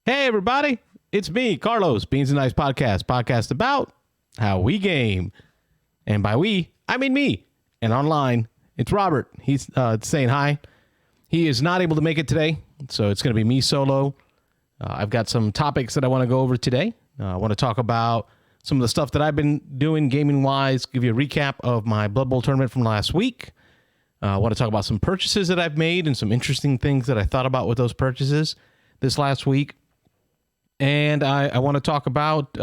Hey, everybody. It's me, Carlos, Beans and Dice podcast about how we game. And by we, I mean me. And online, it's Robert. He's saying hi. He is not able to make it today, so it's going to be me solo. I've got some topics that I want to go over today. I want to talk about some of the stuff that I've been doing gaming-wise, give you a recap of my Blood Bowl tournament from last week. I want to talk about some purchases that I've made and some interesting things that I thought about with those purchases this last week. And I want to talk about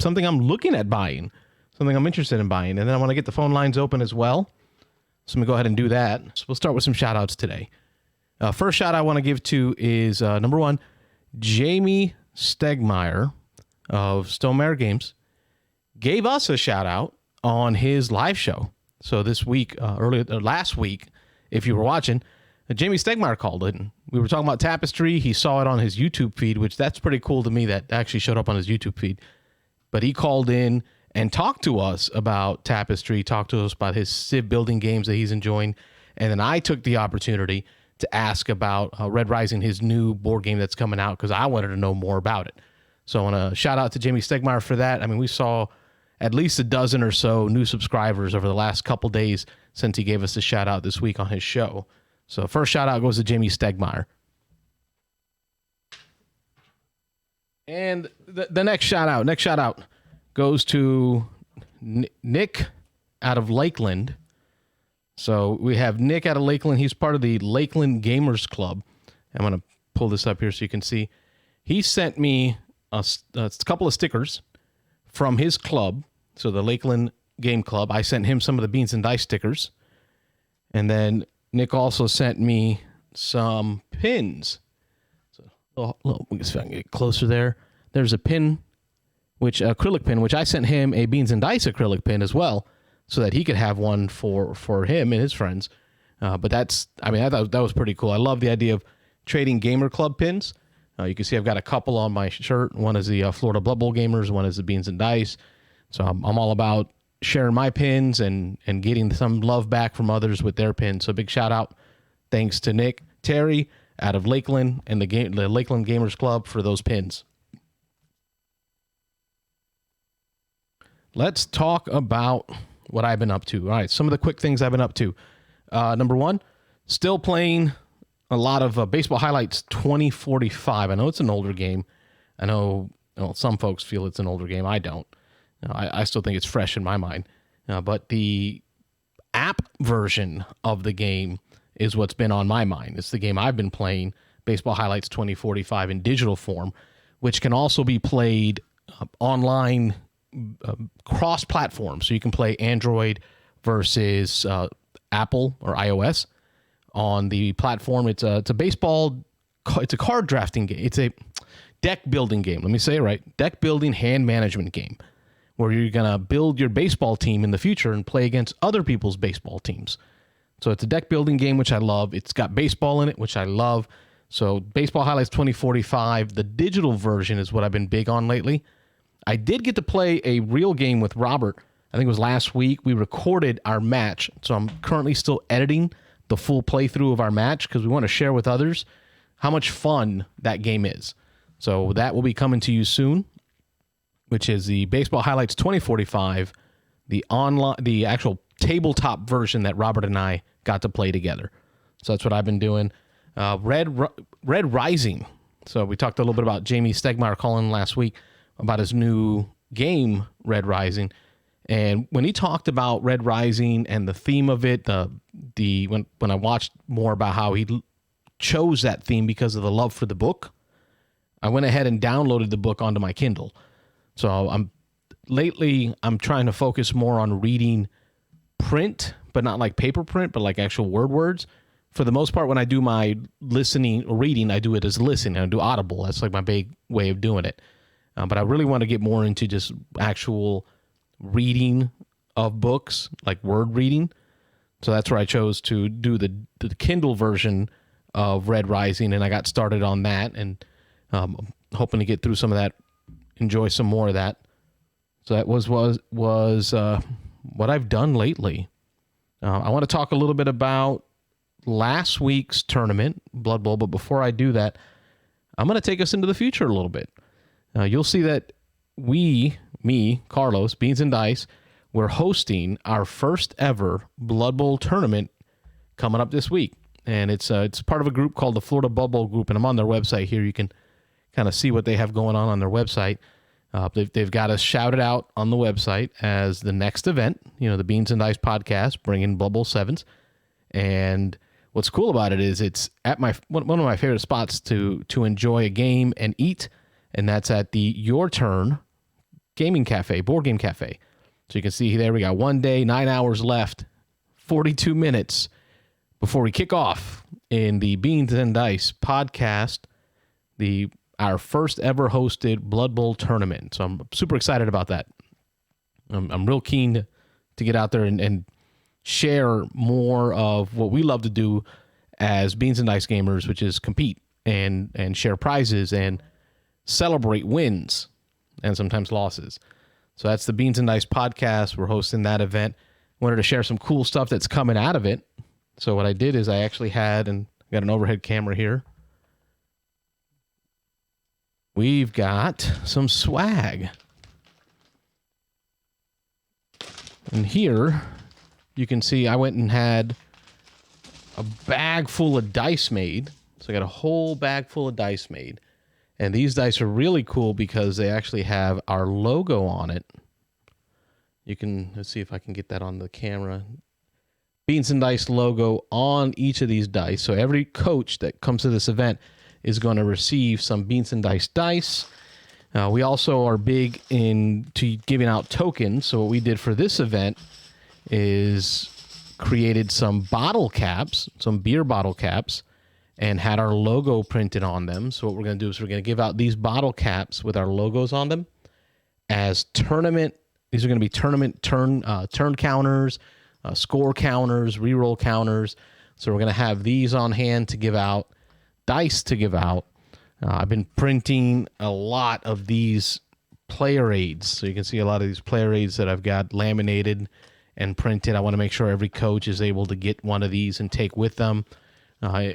something I'm looking at buying, something I'm interested in buying. And then I want to get the phone lines open as well. So I'm going to go ahead and do that. So we'll start with some shout outs today. First shout I want to give to is number one, Jamie Stegmeyer of Stonemaier Games gave us a shout out on his live show. So this week, last week, if you were watching, Jamie Stegmeyer called it. We were talking about Tapestry. He saw it on his YouTube feed, which that's pretty cool to me that actually showed up on his YouTube feed. But he called in and talked to us about Tapestry, talked to us about his Civ building games that he's enjoying. And then I took the opportunity to ask about Red Rising, his new board game that's coming out, because I wanted to know more about it. So I want to shout out to Jamie Stegmeyer for that. I mean, we saw at least a dozen or so new subscribers over the last couple days since he gave us a shout out this week on his show. So first shout out goes to Jamie Stegmeyer. And the next shout out goes to Nick out of Lakeland. So we have Nick out of Lakeland. He's part of the Lakeland Gamers Club. I'm going to pull this up here so you can see. He sent me a couple of stickers from his club. So the Lakeland Game Club. I sent him some of the Beans and Dice stickers. And then Nick also sent me some pins. So we can get closer there. There's a pin, acrylic pin, which I sent him a Beans and Dice acrylic pin as well, so that he could have one for him and his friends. But I thought that was pretty cool. I love the idea of trading gamer club pins. You can see I've got a couple on my shirt. One is the Florida Blood Bowl Gamers. One is the Beans and Dice. So I'm all about sharing my pins and getting some love back from others with their pins. So big shout out. Thanks to Nick Terry out of Lakeland and the Lakeland Gamers Club for those pins. Let's talk about what I've been up to. All right, some of the quick things I've been up to. Number one, still playing a lot of Baseball Highlights 2045. I know it's an older game. I know some folks feel it's an older game. I don't. I still think it's fresh in my mind. But the app version of the game is what's been on my mind. It's the game I've been playing, Baseball Highlights 2045 in digital form, which can also be played online, cross-platform. So you can play Android versus Apple or iOS on the platform. It's a card drafting game. It's a deck building game. Let me say it right. Deck building hand management game, where you're going to build your baseball team in the future and play against other people's baseball teams. So it's a deck building game, which I love. It's got baseball in it, which I love. So Baseball Highlights 2045, the digital version is what I've been big on lately. I did get to play a real game with Robert. I think it was last week. We recorded our match. So I'm currently still editing the full playthrough of our match because we want to share with others how much fun that game is. So that will be coming to you soon, which is the Baseball Highlights 2045, the actual tabletop version that Robert and I got to play together. So that's what I've been doing. Red Rising. So we talked a little bit about Jamie Stegmeyer calling last week about his new game, Red Rising. And when he talked about Red Rising and the theme of it, when I watched more about how he chose that theme because of the love for the book, I went ahead and downloaded the book onto my Kindle. So I'm trying to focus more on reading print, but not like paper print, but like actual words. For the most part, when I do my listening or reading, I do it as listening. I do Audible. That's like my big way of doing it. But I really want to get more into just actual reading of books, like word reading. So that's where I chose to do the Kindle version of Red Rising, and I got started on that, and hoping to get through some of that, enjoy some more of that. So that was what I've done lately. I want to talk a little bit about last week's tournament, Blood Bowl, but before I do that, I'm going to take us into the future a little bit. You'll see that me, Carlos, Beans and Dice, we're hosting our first ever Blood Bowl tournament coming up this week. And it's part of a group called the Florida Blood Bowl Group, and I'm on their website here. You can kind of see what they have going on their website. They've got us shouted out on the website as the next event, the Beans and Dice podcast, bringing Blood Bowl 7s. And what's cool about it is it's at one of my favorite spots to enjoy a game and eat, and that's at the Your Turn Gaming Cafe, Board Game Cafe. So you can see there we got 1 day, 9 hours left, 42 minutes before we kick off in the Beans and Dice podcast, our first ever hosted Blood Bowl tournament. So I'm super excited about that. I'm real keen to get out there and share more of what we love to do as Beans and Dice gamers, which is compete and share prizes and celebrate wins and sometimes losses. So that's the Beans and Dice podcast. We're hosting that event. Wanted to share some cool stuff that's coming out of it. So what I did is I actually got an overhead camera here. We've got some swag. And here you can see I went and had a bag full of dice made. So I got a whole bag full of dice made. And these dice are really cool because they actually have our logo on it. Let's see if I can get that on the camera. Beans and Dice logo on each of these dice. So every coach that comes to this event is going to receive some Beans and Dice dice. We also are big into giving out tokens. So what we did for this event is created some bottle caps, some beer bottle caps, and had our logo printed on them. So what we're going to do is we're going to give out these bottle caps with our logos on them as tournament. These are going to be tournament turn counters, score counters, reroll counters. So we're going to have these on hand to give out, dice to give out. I've been printing a lot of these player aids. So you can see a lot of these player aids that I've got laminated and printed. I want to make sure every coach is able to get one of these and take with them.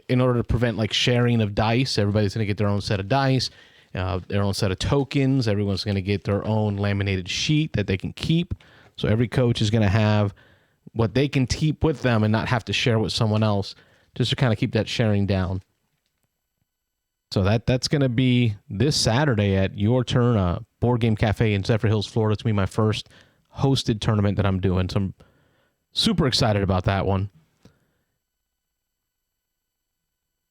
In order to prevent sharing of dice, everybody's going to get their own set of dice, their own set of tokens. Everyone's going to get their own laminated sheet that they can keep. So every coach is going to have what they can keep with them and not have to share with someone else, just to kind of keep that sharing down. So that's going to be this Saturday at Your Turn, Board Game Cafe in Zephyrhills, Florida. It's going to be my first hosted tournament that I'm doing. So I'm super excited about that one.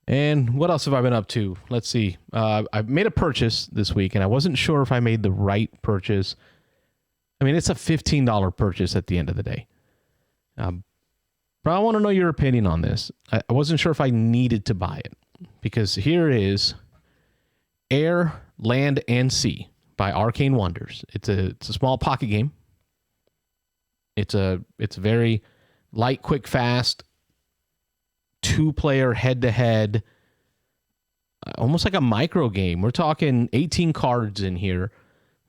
And what else have I been up to? Let's see. I made a purchase this week, and I wasn't sure if I made the right purchase. I mean, it's a $15 purchase at the end of the day. But I want to know your opinion on this. I wasn't sure if I needed to buy it, because here is Air, Land, and Sea by Arcane Wonders. It's a small pocket game. It's very light, quick, fast, 2-player head-to-head, almost like a micro game. We're talking 18 cards in here,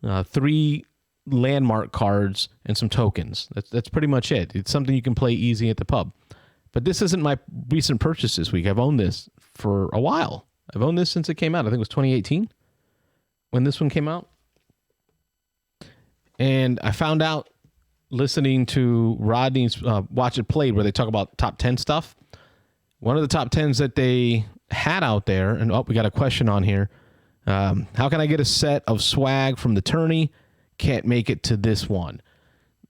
3 landmark cards, and some tokens. That's pretty much it. It's something you can play easy at the pub. But this isn't my recent purchase this week. I've owned this for a while. I've owned this since it came out. I think it was 2018 when this one came out. And I found out listening to Rodney's Watch It Played, where they talk about top 10 stuff. One of the top 10s that they had out there, and we got a question on here. How can I get a set of swag from the tourney? Can't make it to this one.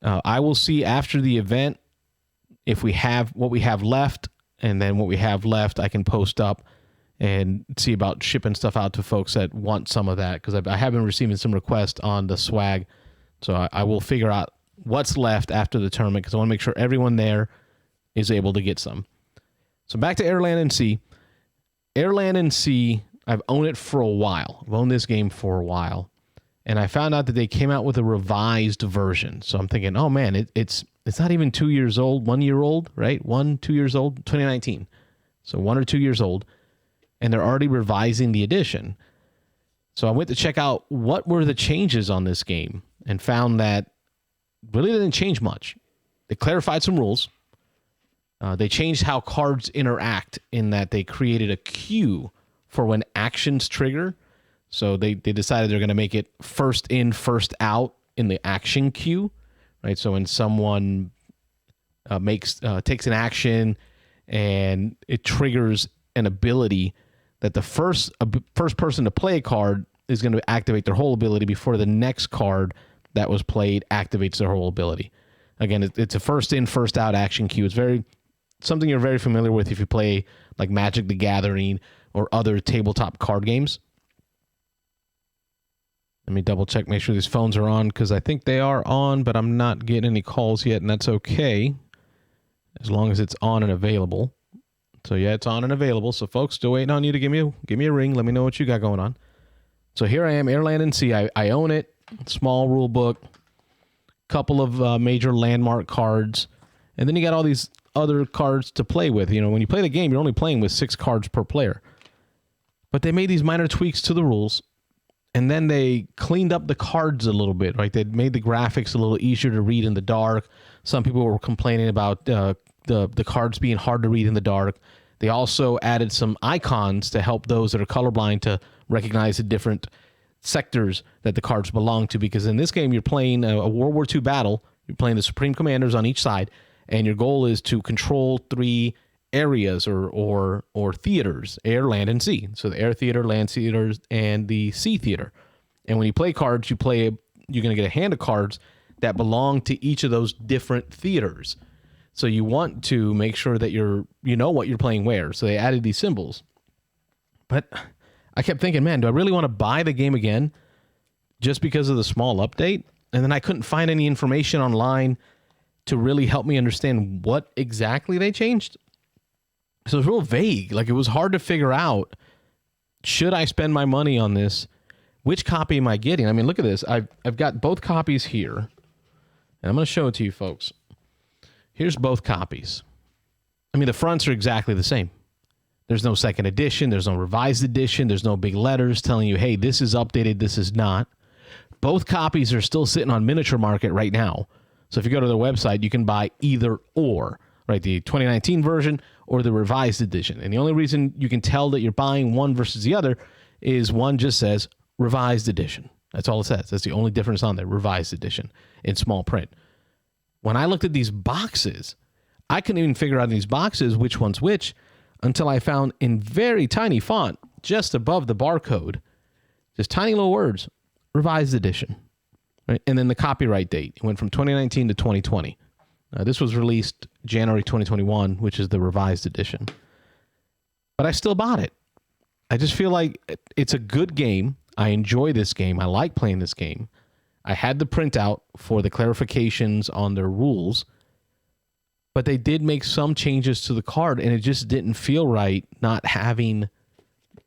I will see after the event if we have what we have left, and then what we have left I can post up and see about shipping stuff out to folks that want some of that, because I have been receiving some requests on the swag. So I will figure out what's left after the tournament, because I want to make sure everyone there is able to get some. So back to Airland and Sea. Airland and Sea, I've owned it for a while. I've owned this game for a while. And I found out that they came out with a revised version. So I'm thinking, oh man, it's not even 2 years old, 1 year old, right? 2 years old, 2019. So 1 or 2 years old. And they're already revising the edition. So I went to check out what were the changes on this game and found that really didn't change much. They clarified some rules. They changed how cards interact, in that they created a queue for when actions trigger. So they decided they're going to make it first in, first out in the action queue, right? So when someone takes an action and it triggers an ability, that the first person to play a card is going to activate their whole ability before the next card that was played activates their whole ability. Again, it's a first in, first out action queue. It's something you're very familiar with if you play like Magic the Gathering or other tabletop card games. Let me double check, make sure these phones are on, because I think they are on, but I'm not getting any calls yet, and that's okay, as long as it's on and available. So yeah, it's on and available. So folks, still waiting on you to give me a ring. Let me know what you got going on. So here I am, Air, Land, and Sea. I own it. Small rule book, couple of major landmark cards, and then you got all these other cards to play with. You know, when you play the game, you're only playing with 6 cards per player. But they made these minor tweaks to the rules. And then they cleaned up the cards a little bit, right? They made the graphics a little easier to read in the dark. Some people were complaining about the cards being hard to read in the dark. They also added some icons to help those that are colorblind to recognize the different sectors that the cards belong to. Because in this game, you're playing a World War II battle. You're playing the Supreme Commanders on each side, and your goal is to control 3 areas or theaters: air, land, and sea. So the air theater, land theaters, and the sea theater. And when you play cards, you're going to get a hand of cards that belong to each of those different theaters. So you want to make sure that you know what you're playing where. So they added these symbols. But I kept thinking, man, do I really want to buy the game again just because of the small update? And then I couldn't find any information online to really help me understand what exactly they changed. So it was real vague. Like, it was hard to figure out, should I spend my money on this? Which copy am I getting? I mean, look at this. I've got both copies here, and I'm going to show it to you folks. Here's both copies. I mean, the fronts are exactly the same. There's no second edition. There's no revised edition. There's no big letters telling you, hey, this is updated, this is not. Both copies are still sitting on Miniature Market right now. So if you go to their website, you can buy either or, right? The 2019 version or the revised edition. And the only reason you can tell that you're buying one versus the other is one just says revised edition. That's all it says. That's the only difference on there, revised edition in small print. When I looked at these boxes, I couldn't even figure out in these boxes which one's which until I found in very tiny font just above the barcode, just tiny little words, revised edition. Right? And then the copyright date. It went from 2019 to 2020. This was released January 2021, which is the revised edition. But I still bought it. I just feel like it's a good game. I enjoy this game. I like playing this game. I had the printout for the clarifications on their rules, but they did make some changes to the card, and it just didn't feel right not having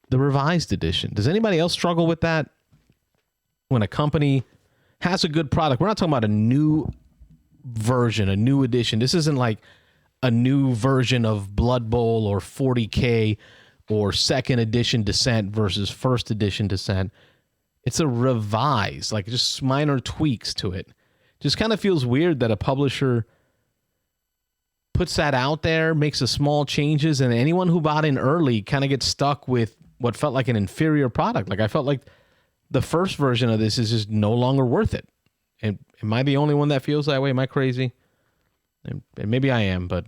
the revised edition. Does anybody else struggle with that? When a company has a good product, we're not talking about a new version, a new edition. This isn't like a new version of Blood Bowl or 40K or second edition Descent versus first edition Descent. It's a revised, like just minor tweaks to it. Just kind of feels weird that a publisher puts that out there, makes the small changes, and anyone who bought in early kind of gets stuck with what felt like an inferior product. Like, I felt like the first version of this is just no longer worth it. And am I the only one that feels that way? Am I crazy? And maybe I am, but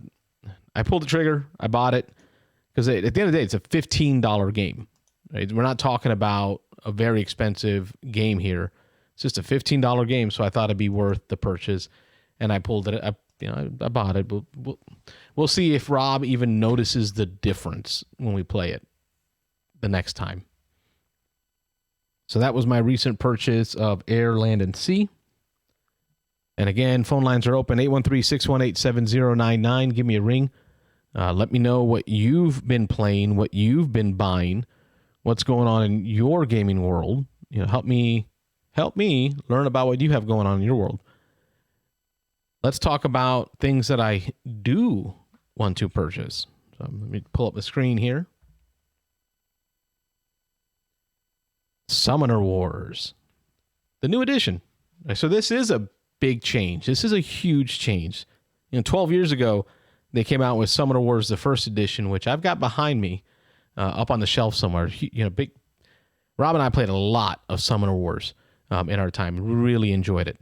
I pulled the trigger. I bought it because at the end of the day, it's a $15 game. Right? We're not talking about a very expensive game here. It's just a $15 game, so I thought it'd be worth the purchase, and I pulled it. I bought it. We'll see if Rob even notices the difference when we play it the next time. So that was my recent purchase of Air, Land, and Sea. And again, phone lines are open, 813-618-7099. Give me a ring. Let me know what you've been playing, what you've been buying, what's going on in your gaming world. You know, help me learn about what you have going on in your world. Let's talk about things that I do want to purchase. So let me pull up the screen here. Summoner Wars, the new edition. So this is a big change. This is a huge change. 12 years ago, they came out with Summoner Wars, the first edition, which I've got behind me. up on the shelf somewhere. Big. Rob and I played a lot of Summoner Wars in our time. Really enjoyed it.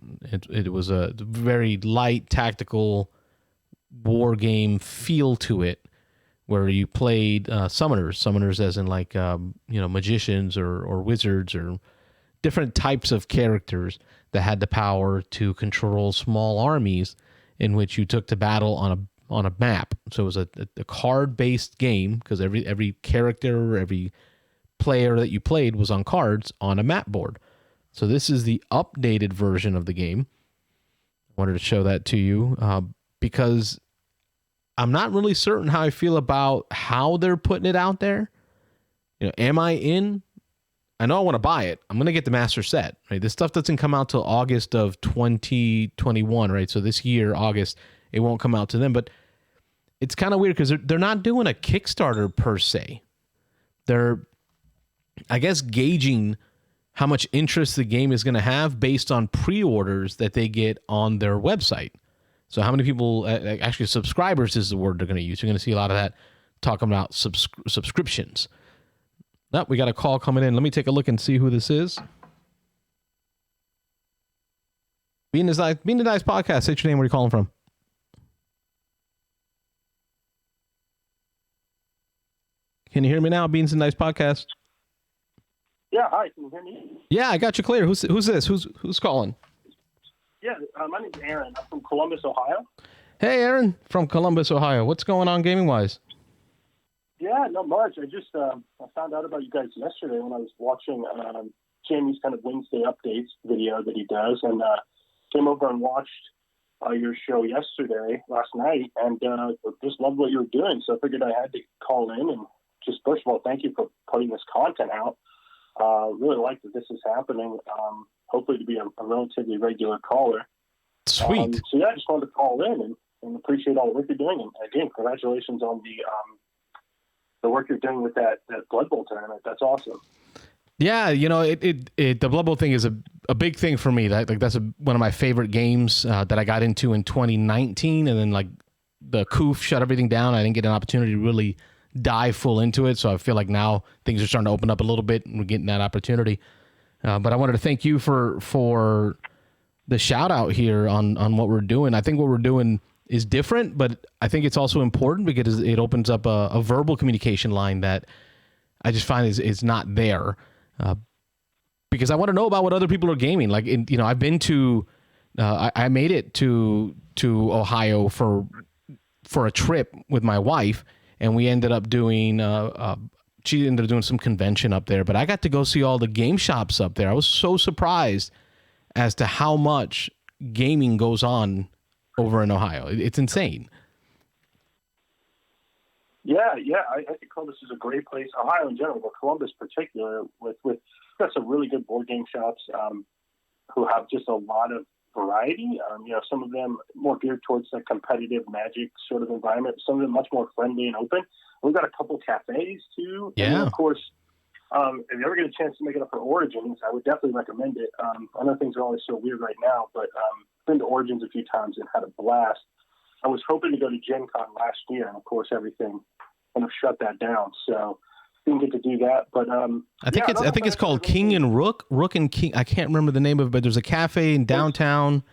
It was a very light, tactical war game feel to it, where you played summoners as in like magicians or wizards or different types of characters that had the power to control small armies, in which you took to battle on a map. So it was a card-based game, because every character, every player that you played was on cards on a map board. So this is the updated version of the game. I wanted to show that to you because I'm not really certain how I feel about how they're putting it out there. Am I in? I know I want to buy it. I'm going to get the master set, right? This stuff doesn't come out till August of 2021, right? So this year, August, it won't come out to them. But it's kind of weird because they're not doing a Kickstarter per se. They're, I guess, gauging how much interest the game is going to have based on pre-orders that they get on their website. So how many people, actually subscribers is the word they're going to use. You're going to see a lot of that talking about subscriptions. Oh, we got a call coming in. Let me take a look and see who this is. Being the Dice Podcast. Say your name. Where are you calling from? Can you hear me now? Beans and Dice Podcast. Yeah, hi. Can you hear me? Yeah, I got you clear. Who's this? Who's calling? Yeah, my name's Aaron. I'm from Columbus, Ohio. Hey, Aaron from Columbus, Ohio. What's going on gaming-wise? Yeah, not much. I just I found out about you guys yesterday when I was watching Jamie's kind of Wednesday updates video that he does, and came over and watched your show last night, and just loved what you were doing. So I figured I had to call in and just, first of all, thank you for putting this content out. Really like that this is happening. Hopefully to be a relatively regular caller. Sweet. So yeah, I just wanted to call in and appreciate all the work you're doing. And again, congratulations on the work you're doing with that Blood Bowl tournament. That's awesome. Yeah, the Blood Bowl thing is a big thing for me. That's one of my favorite games that I got into in 2019, and then the COOF shut everything down. I didn't get an opportunity to really dive full into it, so I feel like now things are starting to open up a little bit, and we're getting that opportunity. But I wanted to thank you for the shout out here on what we're doing. I think what we're doing is different, but I think it's also important because it opens up a verbal communication line that I just find is not there. Because I want to know about what other people are gaming. I've been to, I made it to Ohio for a trip with my wife, and we ended up doing, she ended up doing some convention up there, but I got to go see all the game shops up there. I was so surprised as to how much gaming goes on over in Ohio. It's insane. Yeah. I think Columbus is a great place. Ohio in general, but Columbus in particular, with got some really good board game shops who have just a lot of variety. Some of them more geared towards the competitive Magic sort of environment. Some of them much more friendly and open. We've got a couple cafes too. Yeah. And of course, if you ever get a chance to make it up for Origins, I would definitely recommend it. I know things are always so weird right now, but been to Origins a few times and had a blast. I was hoping to go to Gen Con last year, and of course everything kind of shut that down. So didn't get to do that. But I think it's called King and Rook and King. I can't remember the name of it, but there's a cafe in downtown.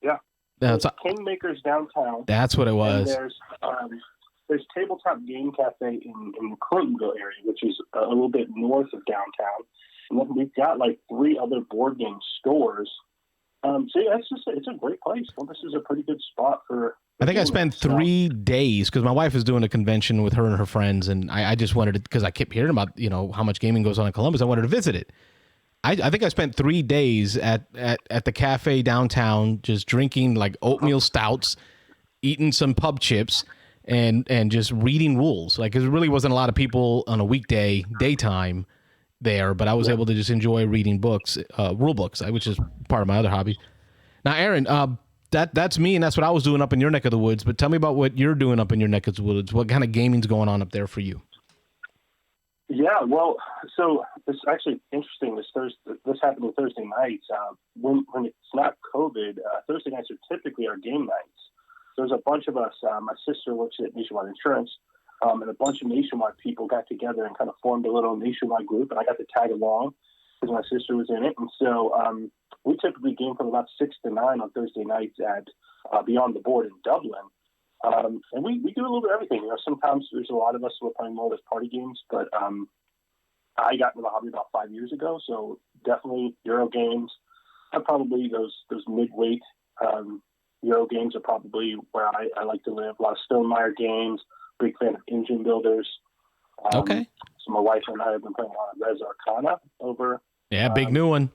Yeah. There's Kingmakers downtown. That's what it was. And there's Tabletop Game Cafe in the Clintonville area, which is a little bit north of downtown. And then we've got 3 other board game stores. So yeah, it's a great place. This is a pretty good spot for. I think I spent 3 days because my wife was doing a convention with her and her friends, and I just wanted to, because I kept hearing about how much gaming goes on in Columbus. I wanted to visit it. I think I spent 3 days at the cafe downtown, just drinking oatmeal stouts, eating some pub chips, and just reading rules. There really wasn't a lot of people on a weekday daytime there, but I was able to just enjoy reading books, rule books, which is part of my other hobby. Now, Aaron, that's me, and that's what I was doing up in your neck of the woods. But tell me about what you're doing up in your neck of the woods. What kind of gaming's going on up there for you? Yeah, well, so it's actually interesting. This happened on Thursday nights. When it's not COVID, Thursday nights are typically our game nights. There's a bunch of us. My sister works at Nationwide Insurance. and a bunch of Nationwide people got together and kind of formed a little Nationwide group, and I got to tag along because my sister was in it. And so we typically game from about 6 to 9 on Thursday nights at Beyond the Board in Dublin. And we do a little bit of everything. Sometimes there's a lot of us who are playing more as party games, but I got into the hobby about 5 years ago, so definitely Euro games. Probably those mid-weight Euro games are probably where I like to live. A lot of Stonemeyer games. Big fan of engine builders. Okay. So my wife and I have been playing a lot of Res Arcana over. Yeah, big new one.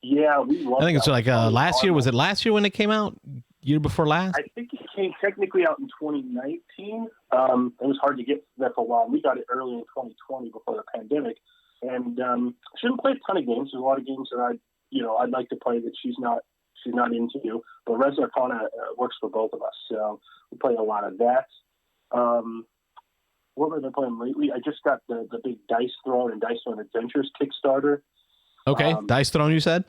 Yeah, we love. I think it's like last year. Was it last year when it came out? Year before last? I think it came technically out in 2019. It was hard to get that for a while. We got it early in 2020 before the pandemic, and shouldn't play a ton of games. There's a lot of games that I'd like to play that she's not into. But Res Arcana works for both of us, so we play a lot of that. What have I been playing lately? I just got the big Dice Throne and Dice Throne Adventures Kickstarter. Okay, Dice Throne, you said?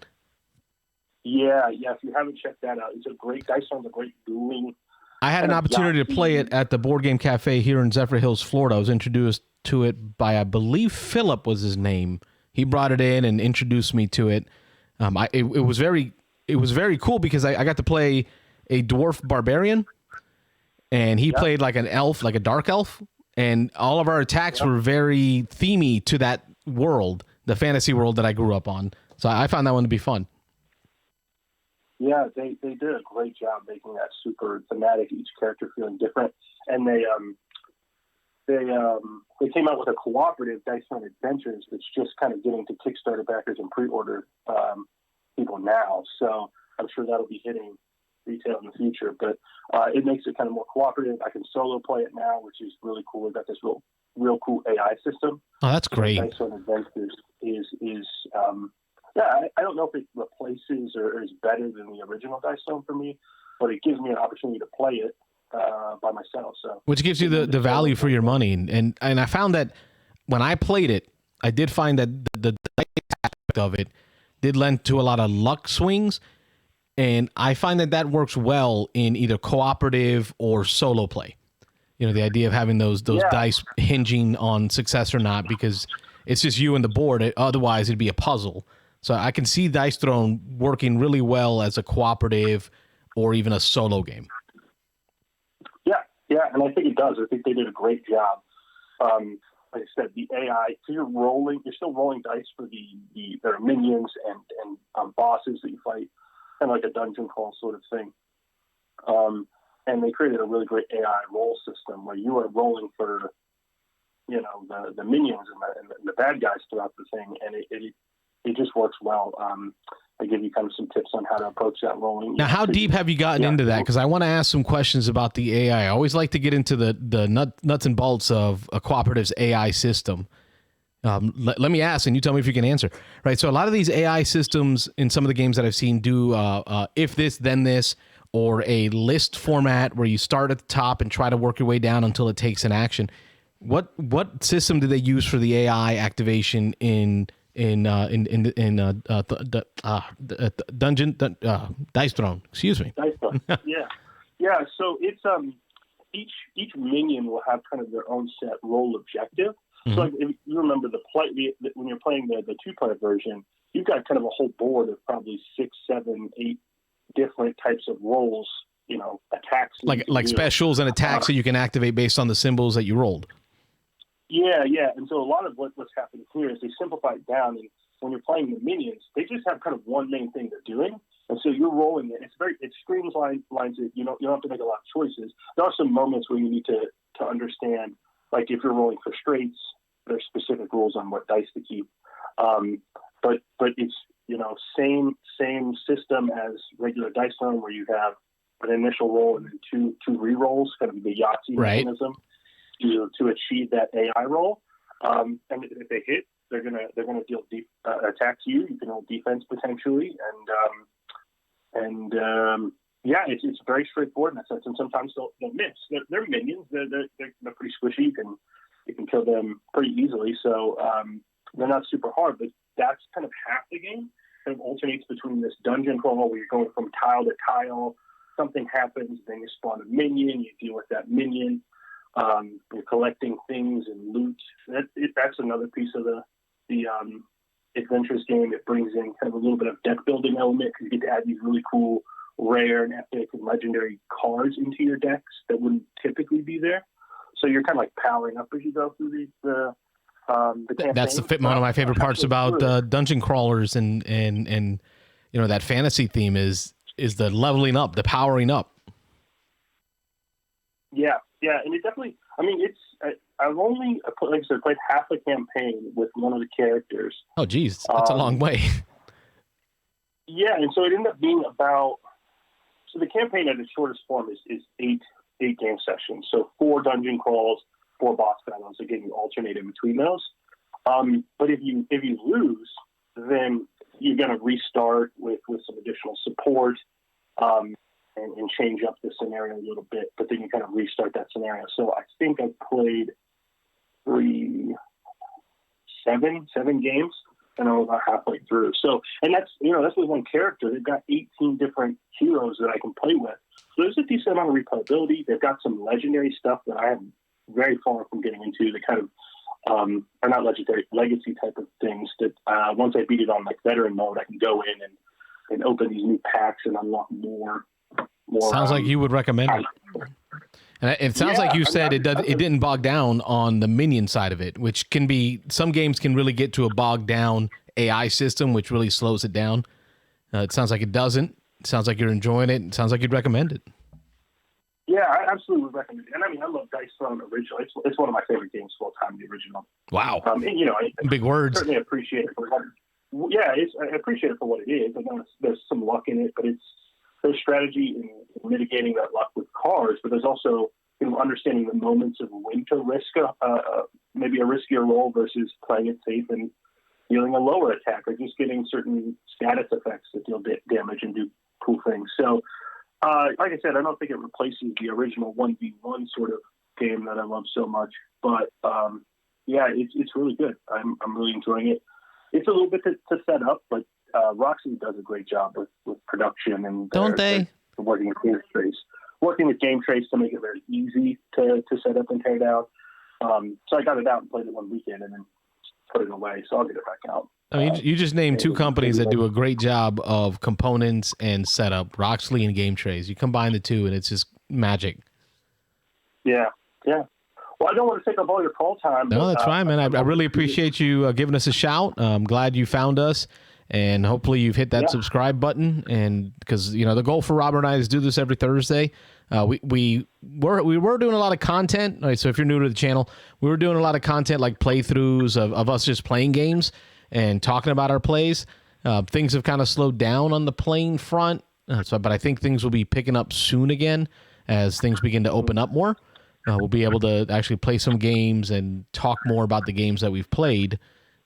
Yeah. If you haven't checked that out, it's a great Dice Throne's a great dueling. I had an opportunity to play it at the Board Game Cafe here in Zephyr Hills, Florida. I was introduced to it by, I believe, Philip was his name. He brought it in and introduced me to it. It was very cool because I got to play a dwarf barbarian, and he played like an elf, like a dark elf, and all of our attacks were very themey to that world, the fantasy world that I grew up on. So I found that one to be fun. Yeah, they did a great job making that super thematic, each character feeling different. And they came out with a cooperative Dice Throne Adventures that's just kind of getting to Kickstarter backers and pre-order people now. So I'm sure that'll be hitting retail in the future. But it makes it kind of more cooperative. I can solo play it now, which is really cool. We've got this real cool AI system. Oh, that's great. Dice Throne Adventures is I don't know if it replaces or is better than the original Dice Throne for me, but it gives me an opportunity to play it by myself. So, which gives you the value for your money, and I found that when I played it, I did find that the aspect of it did lend to a lot of luck swings, and I find that works well in either cooperative or solo play. The idea of having those dice hinging on success or not, because it's just you and the board. Otherwise, it'd be a puzzle. So I can see Dice Throne working really well as a cooperative or even a solo game. Yeah, and I think it does. I think they did a great job. Like I said, the AI, so you're still rolling dice for their minions and bosses that you fight, kind of like a dungeon crawl sort of thing. And they created a really great AI roll system where you are rolling for, the minions and the bad guys throughout the thing, and it just works well. I give you kind of some tips on how to approach that rolling. Now, how deep have you gotten into that? Because I want to ask some questions about the AI. I always like to get into the nuts and bolts of a cooperative's AI system. Let me ask, and you tell me if you can answer. Right, so a lot of these AI systems in some of the games that I've seen do if this, then this, or a list format where you start at the top and try to work your way down until it takes an action. What system do they use for the AI activation in Dice Throne? Excuse me. Dice Throne. Yeah. So it's each minion will have kind of their own set role objective. Mm-hmm. So like if you remember when you're playing the 2-player version, you've got kind of a whole board of probably 6, 7, 8 different types of roles. Attacks like specials and attacks that you can activate based on the symbols that you rolled. Yeah. And so a lot of what's happening here is they simplify it down, and when you're playing the minions, they just have kind of one main thing they're doing, and so you're rolling it. It streamlines it. You don't have to make a lot of choices. There are some moments where you need to understand, like if you're rolling for straights, there's specific rules on what dice to keep. But it's same system as regular Dice Throne, where you have an initial roll and then two re-rolls, kind of the Yahtzee mechanism to achieve that AI roll. And if they hit, they're gonna deal attack to you. You can roll defense potentially, and it's very straightforward in that sense. And sometimes they'll miss. They're minions. They're pretty squishy. You can kill them pretty easily. So they're not super hard, but that's kind of half the game. Kind of alternates between this dungeon crawl where you're going from tile to tile. Something happens, then you spawn a minion. You deal with that minion. You're collecting things and loot. That's another piece of the adventurous game. It brings in kind of a little bit of deck building element because you get to add these really cool, rare and epic and legendary cards into your decks that wouldn't typically be there. So you're kind of like powering up as you go through the campaign. That's one of my favorite parts about dungeon crawlers and that fantasy theme is the leveling up, the powering up. Yeah, and it definitely. I mean, I've only, like I said, played half a campaign with one of the characters. Oh, geez, that's a long way. Yeah, and so it ended up being about. So the campaign at its shortest form is eight game sessions. So 4 dungeon crawls, 4 boss battles. Again, you alternate in between those. But if you lose, then you're going to restart with some additional support and change up the scenario a little bit. But then you kind of restart that scenario. So I think I played 7 games, and I was about halfway through. So, and that's with one character. They've got 18 different heroes that I can play with. So there's a decent amount of replayability. They've got some legendary stuff that I am very far from getting into. The kind of are not legendary, legacy type of things that once I beat it on like veteran mode, I can go in and open these new packs and unlock more. Sounds like you would recommend it. And it sounds like you said it didn't bog down on the minion side of it, which can be, some games can really get to a bogged down AI system, which really slows it down. It sounds like it doesn't. It sounds like you're enjoying it. It sounds like you'd recommend it. Yeah, I absolutely would recommend it. And I mean, I love Dice Throne original. It's one of my favorite games of all time, the original. Wow. And, big words. I certainly appreciate it for what. Yeah, I appreciate it for what it is. I know there's some luck in it, but there's strategy in mitigating that luck with cards, but there's also understanding the moments of when to risk maybe a riskier roll versus playing it safe and dealing a lower attack, or just getting certain status effects that deal damage and do cool things. So, like I said, I don't think it replaces the original 1v1 sort of game that I love so much, but yeah, it's really good. I'm really enjoying it. It's a little bit to set up, but Roxy does a great job with production and don't they? Working with game trace to make it very easy to set up and tear down. So I got it out and played it one weekend and then put it away. So I'll get it back out. I mean, you just named 2 companies that do a great job of components and setup, Roxley and Game Trace. You combine the 2 and it's just magic. Yeah. Well, I don't want to take up all your call time. No, that's fine, man. I really appreciate you giving us a shout. I'm glad you found us. And hopefully you've hit that subscribe button, and because the goal for Robert and I is to do this every Thursday. We were doing a lot of content. All right, so if you're new to the channel, we were doing a lot of content like playthroughs of us just playing games and talking about our plays. Things have kind of slowed down on the playing front, but I think things will be picking up soon again as things begin to open up more. We'll be able to actually play some games and talk more about the games that we've played.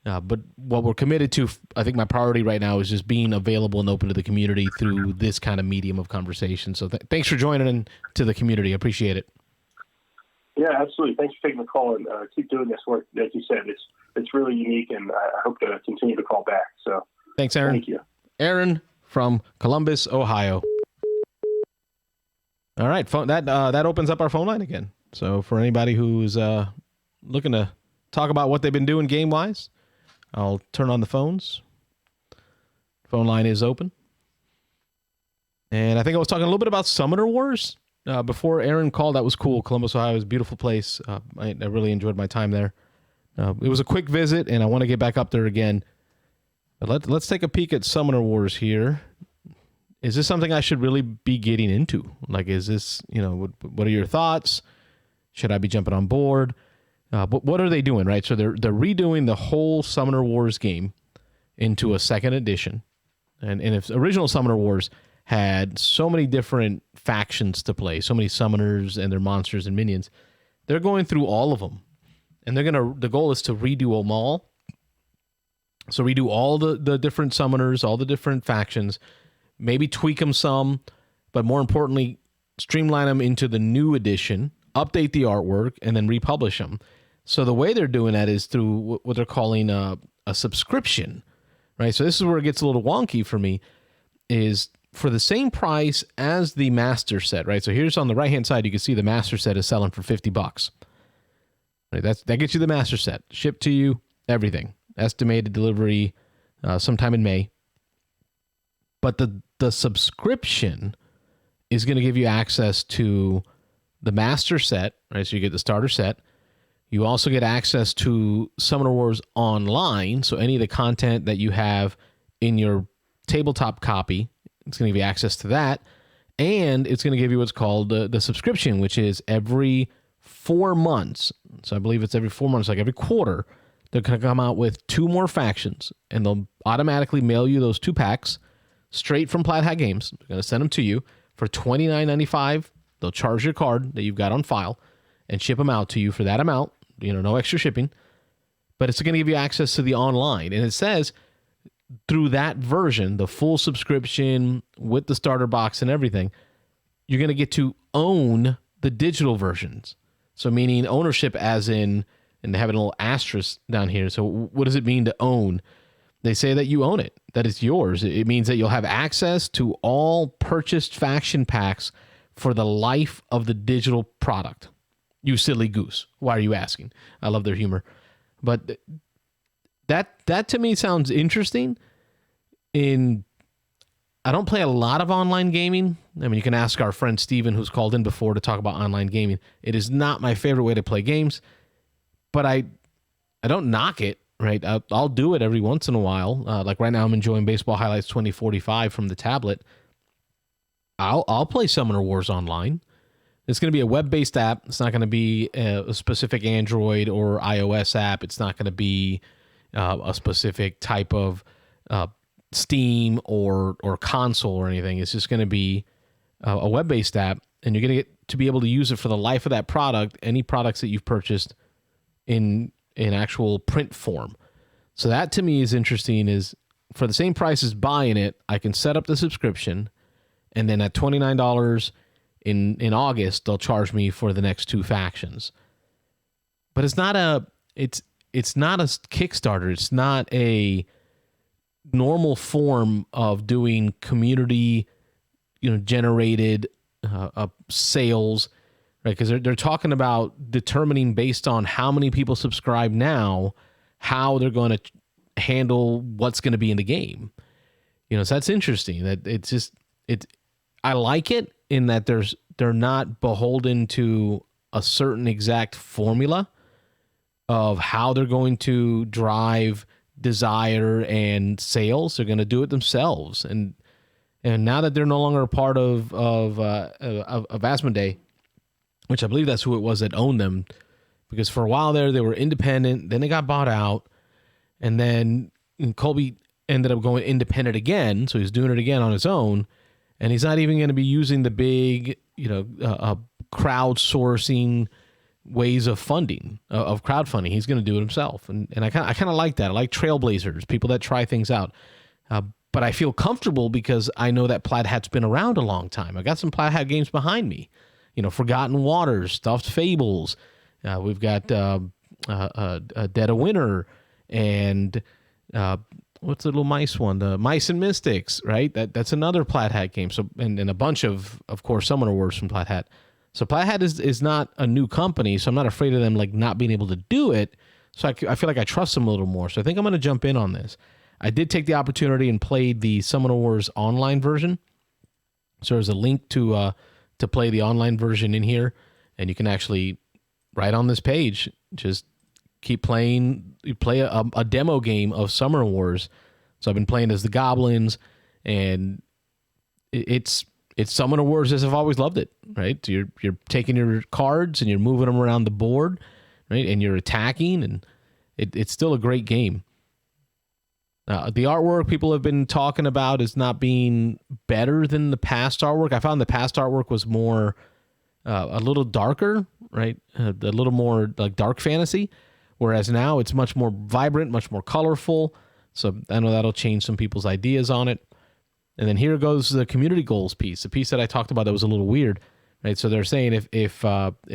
But what we're committed to, I think my priority right now is just being available and open to the community through this kind of medium of conversation. So thanks for joining in to the community. I appreciate it. Yeah, absolutely. Thanks for taking the call, and keep doing this work. Like you said, it's really unique, and I hope to continue to call back. So thanks, Aaron. Thank you. Aaron from Columbus, Ohio. All right, that opens up our phone line again. So for anybody who's looking to talk about what they've been doing game-wise, I'll turn on the phones. Phone line is open. And I think I was talking a little bit about Summoner Wars before Aaron called. That was cool. Columbus, Ohio is a beautiful place. I really enjoyed my time there. It was a quick visit, and I want to get back up there again. But let's take a peek at Summoner Wars here. Is this something I should really be getting into? Like, is this, what are your thoughts? Should I be jumping on board? But what are they doing, right? So they're redoing the whole Summoner Wars game into a second edition. And if original Summoner Wars had so many different factions to play, so many summoners and their monsters and minions, they're going through all of them. And the goal is to redo them all. So redo all the different summoners, all the different factions, maybe tweak them some, but more importantly, streamline them into the new edition, update the artwork, and then republish them. So the way they're doing that is through what they're calling a subscription, right? So this is where it gets a little wonky for me, is for the same price as the master set, right? So here's on the right-hand side, you can see the master set is selling for $50. Right? That gets you the master set, shipped to you, everything. Estimated delivery sometime in May. But the subscription is going to give you access to the master set, right? So you get the starter set. You also get access to Summoner Wars Online. So any of the content that you have in your tabletop copy, it's going to give you access to that. And it's going to give you what's called the subscription, which is every 4 months. So I believe it's every 4 months, like every quarter, they're going to come out with 2 more factions. And they'll automatically mail you those 2 packs straight from Plaid Hat Games. They're going to send them to you for $29.95. They'll charge your card that you've got on file and ship them out to you for that amount. No extra shipping. But it's going to give you access to the online. And it says through that version, the full subscription with the starter box and everything, you're going to get to own the digital versions. So meaning ownership as in, and they have a little asterisk down here. So what does it mean to own? They say that you own it, that it's yours. It means that you'll have access to all purchased faction packs for the life of the digital product. You silly goose. Why are you asking? I love their humor. But that to me sounds interesting. I don't play a lot of online gaming. I mean, you can ask our friend Steven, who's called in before to talk about online gaming. It is not my favorite way to play games, but I don't knock it, right? I'll do it every once in a while. Like right now, I'm enjoying Baseball Highlights 2045 from the tablet. I'll play Summoner Wars online. It's going to be a web-based app. It's not going to be a specific Android or iOS app. It's not going to be a specific type of Steam or console or anything. It's just going to be a web-based app, and you're going to get to be able to use it for the life of that product, any products that you've purchased in actual print form. So that to me is interesting, is for the same price as buying it, I can set up the subscription, and then at $29 in August, they'll charge me for the next 2 factions. But it's not a Kickstarter. It's not a normal form of doing community, generated sales, right? Because they're talking about determining based on how many people subscribe now, how they're going to handle what's going to be in the game. So that's interesting. That I like it in that they're not beholden to a certain exact formula of how they're going to drive desire and sales. They're going to do it themselves. And now that they're no longer a part of Asmodee, which I believe that's who it was that owned them, because for a while there they were independent, then they got bought out, and then Colby ended up going independent again, so he's doing it again on his own, and he's not even going to be using the big, crowdsourcing ways of funding, of crowdfunding. He's going to do it himself, and I kind of like that. I like trailblazers, people that try things out. But I feel comfortable because I know that Plaid Hat's been around a long time. I got some Plaid Hat games behind me, Forgotten Waters, Stuffed Fables. We've got Dead of Winter, and what's the little mice one? The Mice and Mystics, right? That's another Plaid Hat game. So and a bunch of course, Summoner Wars from Plaid Hat. So Plaid Hat is not a new company, so I'm not afraid of them not being able to do it. So I feel like I trust them a little more. So I think I'm going to jump in on this. I did take the opportunity and played the Summoner Wars online version. So there's a link to play the online version in here, and you can actually, right on this page, just keep playing. You play a demo game of Summoner Wars. So I've been playing as the Goblins, and it's Summoner Wars as I've always loved it, right? So you're taking your cards and you're moving them around the board, right? And you're attacking, and it's still a great game. The artwork people have been talking about is not being better than the past artwork. I found the past artwork was more, a little darker, right? A little more like dark fantasy, whereas now it's much more vibrant, much more colorful. So I know that'll change some people's ideas on it. And then here goes the community goals piece, the piece that I talked about that was a little weird, right? So they're saying if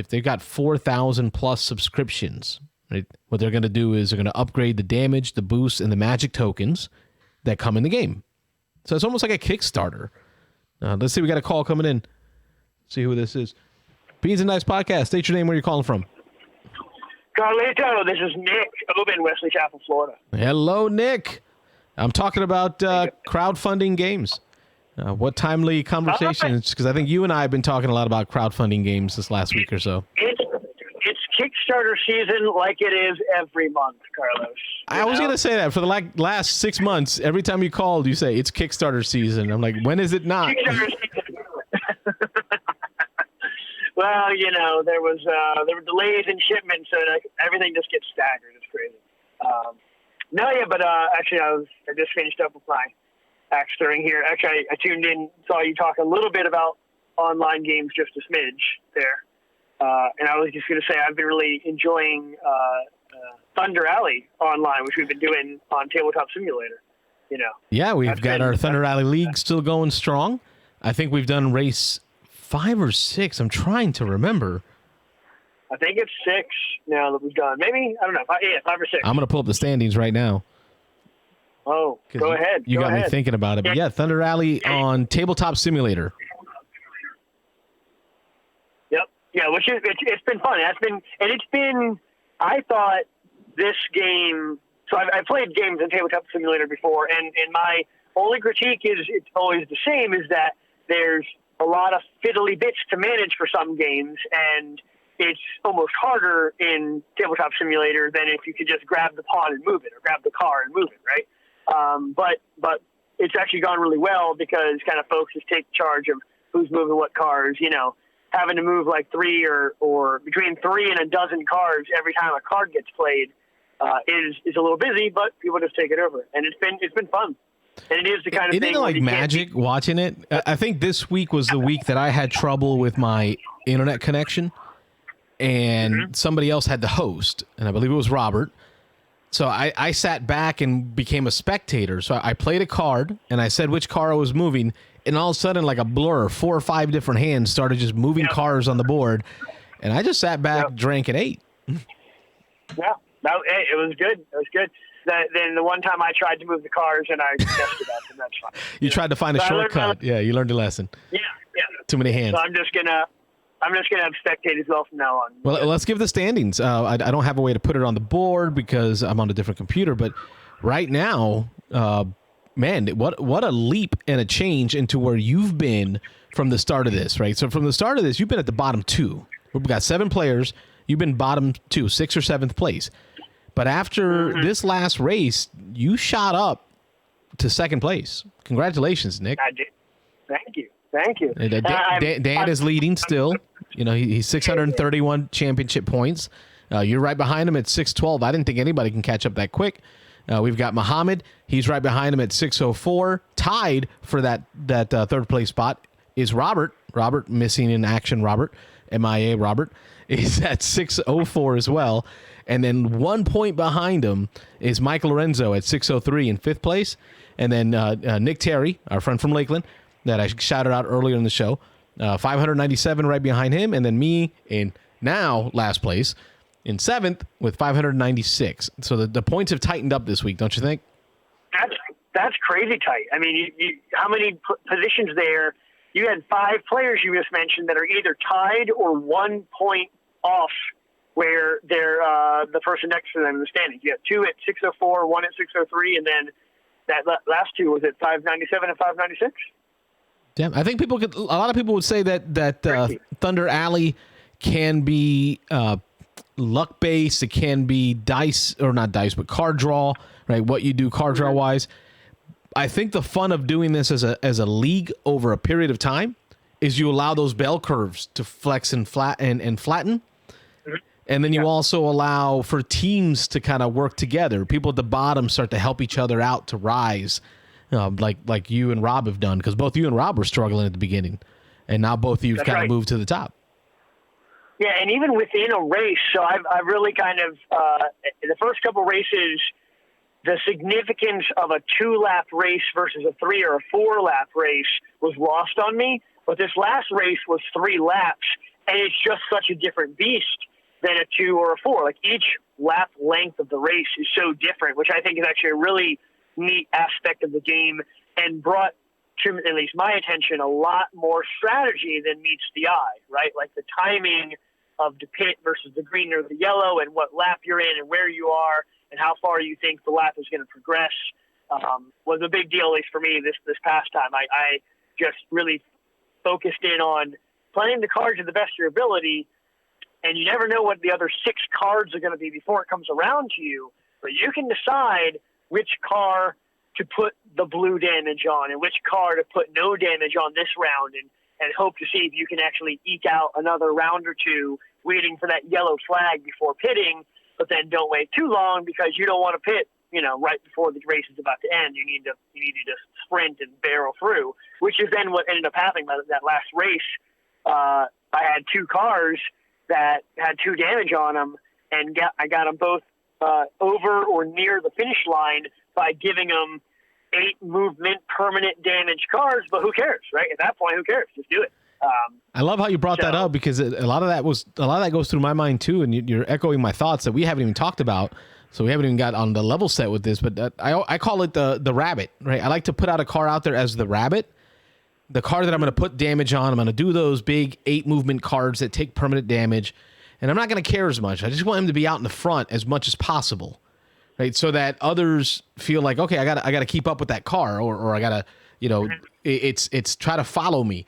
they've got 4,000 plus subscriptions, right, what they're going to do is they're going to upgrade the damage, the boost, and the magic tokens that come in the game. So it's almost like a Kickstarter. Let's see, we got a call coming in. See who this is. Beans and Nice Podcast. State your name, where you're calling from. Carlito, this is Nick Oben, Wesley Chapel, Florida. Hello, Nick. I'm talking about crowdfunding games. What timely conversations? Because I think you and I have been talking a lot about crowdfunding games this last week or so. It's Kickstarter season like it is every month, Carlos. I was going to say that for the last 6 months. Every time you called, you say it's Kickstarter season. I'm like, when is it not? Kickstarter season. Well, there were delays in shipments, so everything just gets staggered. It's crazy. Actually, I just finished up with my axe throwing here. Actually, I tuned in, saw you talk a little bit about online games, just a smidge there. And I was just going to say I've been really enjoying Thunder Alley online, which we've been doing on Tabletop Simulator. Yeah, we've got our Thunder Alley League still going strong. I think we've done race 5 or 6. I'm trying to remember. I think it's 6 now that we've done. Maybe, I don't know. 5 or 6. I'm going to pull up the standings right now. Oh, go ahead. You got me thinking about it. But yeah, Thunder Alley on Tabletop Simulator. Yep. Yeah, which is it's been fun. I thought this game. So I've played games in Tabletop Simulator before, and my only critique is it's always the same: is that there's a lot of fiddly bits to manage for some games, and it's almost harder in Tabletop Simulator than if you could just grab the pawn and move it, or grab the car and move it, right? But it's actually gone really well because kind of folks just take charge of who's moving what cars. Having to move like 3 or between 3 and a dozen cars every time a card gets played is a little busy, but people just take it over, and it's been fun. And it is the kind of thing. Isn't it like magic watching it? I think this week was the week that I had trouble with my internet connection, and somebody else had to host, and I believe it was Robert. So I sat back and became a spectator. So I played a card, and I said which car I was moving, and all of a sudden, like a blur, 4 or 5 different hands started just moving cars on the board, and I just sat back, drank, and ate. Yeah, it was good. It was good. Then the one time I tried to move the cars, and I messed it up, and that's fine. You tried to find a shortcut. Yeah, you learned a lesson. Yeah. Too many hands. So I'm just gonna have spectate as well from now on. Well, let's give the standings. I don't have a way to put it on the board because I'm on a different computer, but right now, man, what a leap and a change into where you've been from the start of this, right? So from the start of this, you've been at the bottom 2. We've got 7 players. You've been bottom 2, 6th or 7th place. But after this last race, you shot up to 2nd place. Congratulations, Nick. I did. Thank you. Dan is leading still. He's 631 championship points. You're right behind him at 612. I didn't think anybody can catch up that quick. We've got Muhammad. He's right behind him at 604. Tied for that 3rd place spot is Robert. Robert, missing in action Robert. MIA Robert is at 604 as well. And then 1 point behind him is Mike Lorenzo at 603 in 5th place. And then Nick Terry, our friend from Lakeland, that I shouted out earlier in the show, 597 right behind him. And then me in now last place in 7th with 596. So the points have tightened up this week, don't you think? That's crazy tight. I mean, how many positions there? You had 5 players you just mentioned that are either tied or 1 point off where they're the person next to them in the standings. You have 2 at 604, 1 at 603, and then that last 2 was at 597 and 596. Yeah, I think a lot of people would say that Thunder Alley can be luck based. It can be dice, or not dice, but card draw, right? What you do card draw wise. I think the fun of doing this as a league over a period of time is you allow those bell curves to flex and flatten. And then you also allow for teams to kind of work together. People at the bottom start to help each other out to rise, like you and Rob have done, because both you and Rob were struggling at the beginning, and now both of you have kind of moved to the top. Yeah, and even within a race, so I've really kind of the first couple races, the significance of a 2-lap race versus a 3 or a 4-lap race was lost on me. But this last race was 3 laps, and it's just such a different beast than a 2 or a 4. Like each lap length of the race is so different, which I think is actually a really neat aspect of the game and brought to at least my attention a lot more strategy than meets the eye, right? Like the timing of the pit versus the green or the yellow, and what lap you're in and where you are and how far you think the lap is going to progress, was a big deal, at least for me this past time. I just really focused in on playing the cards to the best of your ability, and you never know what the other 6 cards are going to be before it comes around to you, but you can decide which car to put the blue damage on and which car to put no damage on this round, and hope to see if you can actually eke out another round or two waiting for that yellow flag before pitting, but then don't wait too long because you don't want to pit, right before the race is about to end. You need to just sprint and barrel through, which is then what ended up happening by that last race. I had 2 cars that had 2 damage on them, and I got them both over or near the finish line by giving them 8 movement permanent damage cars, but who cares, right? At that point, who cares? Just do it. I love how you brought that up, because a lot of that goes through my mind too, and you're echoing my thoughts that we haven't even talked about. So we haven't even got on the level set with this, but I call it the rabbit, right? I like to put out a car out there as the rabbit, the car that I'm going to put damage on. I'm going to do those big 8 movement cards that take permanent damage, and I'm not going to care as much. I just want him to be out in the front as much as possible. Right, so that others feel like, okay, I got to keep up with that car, or I got to, it's try to follow me.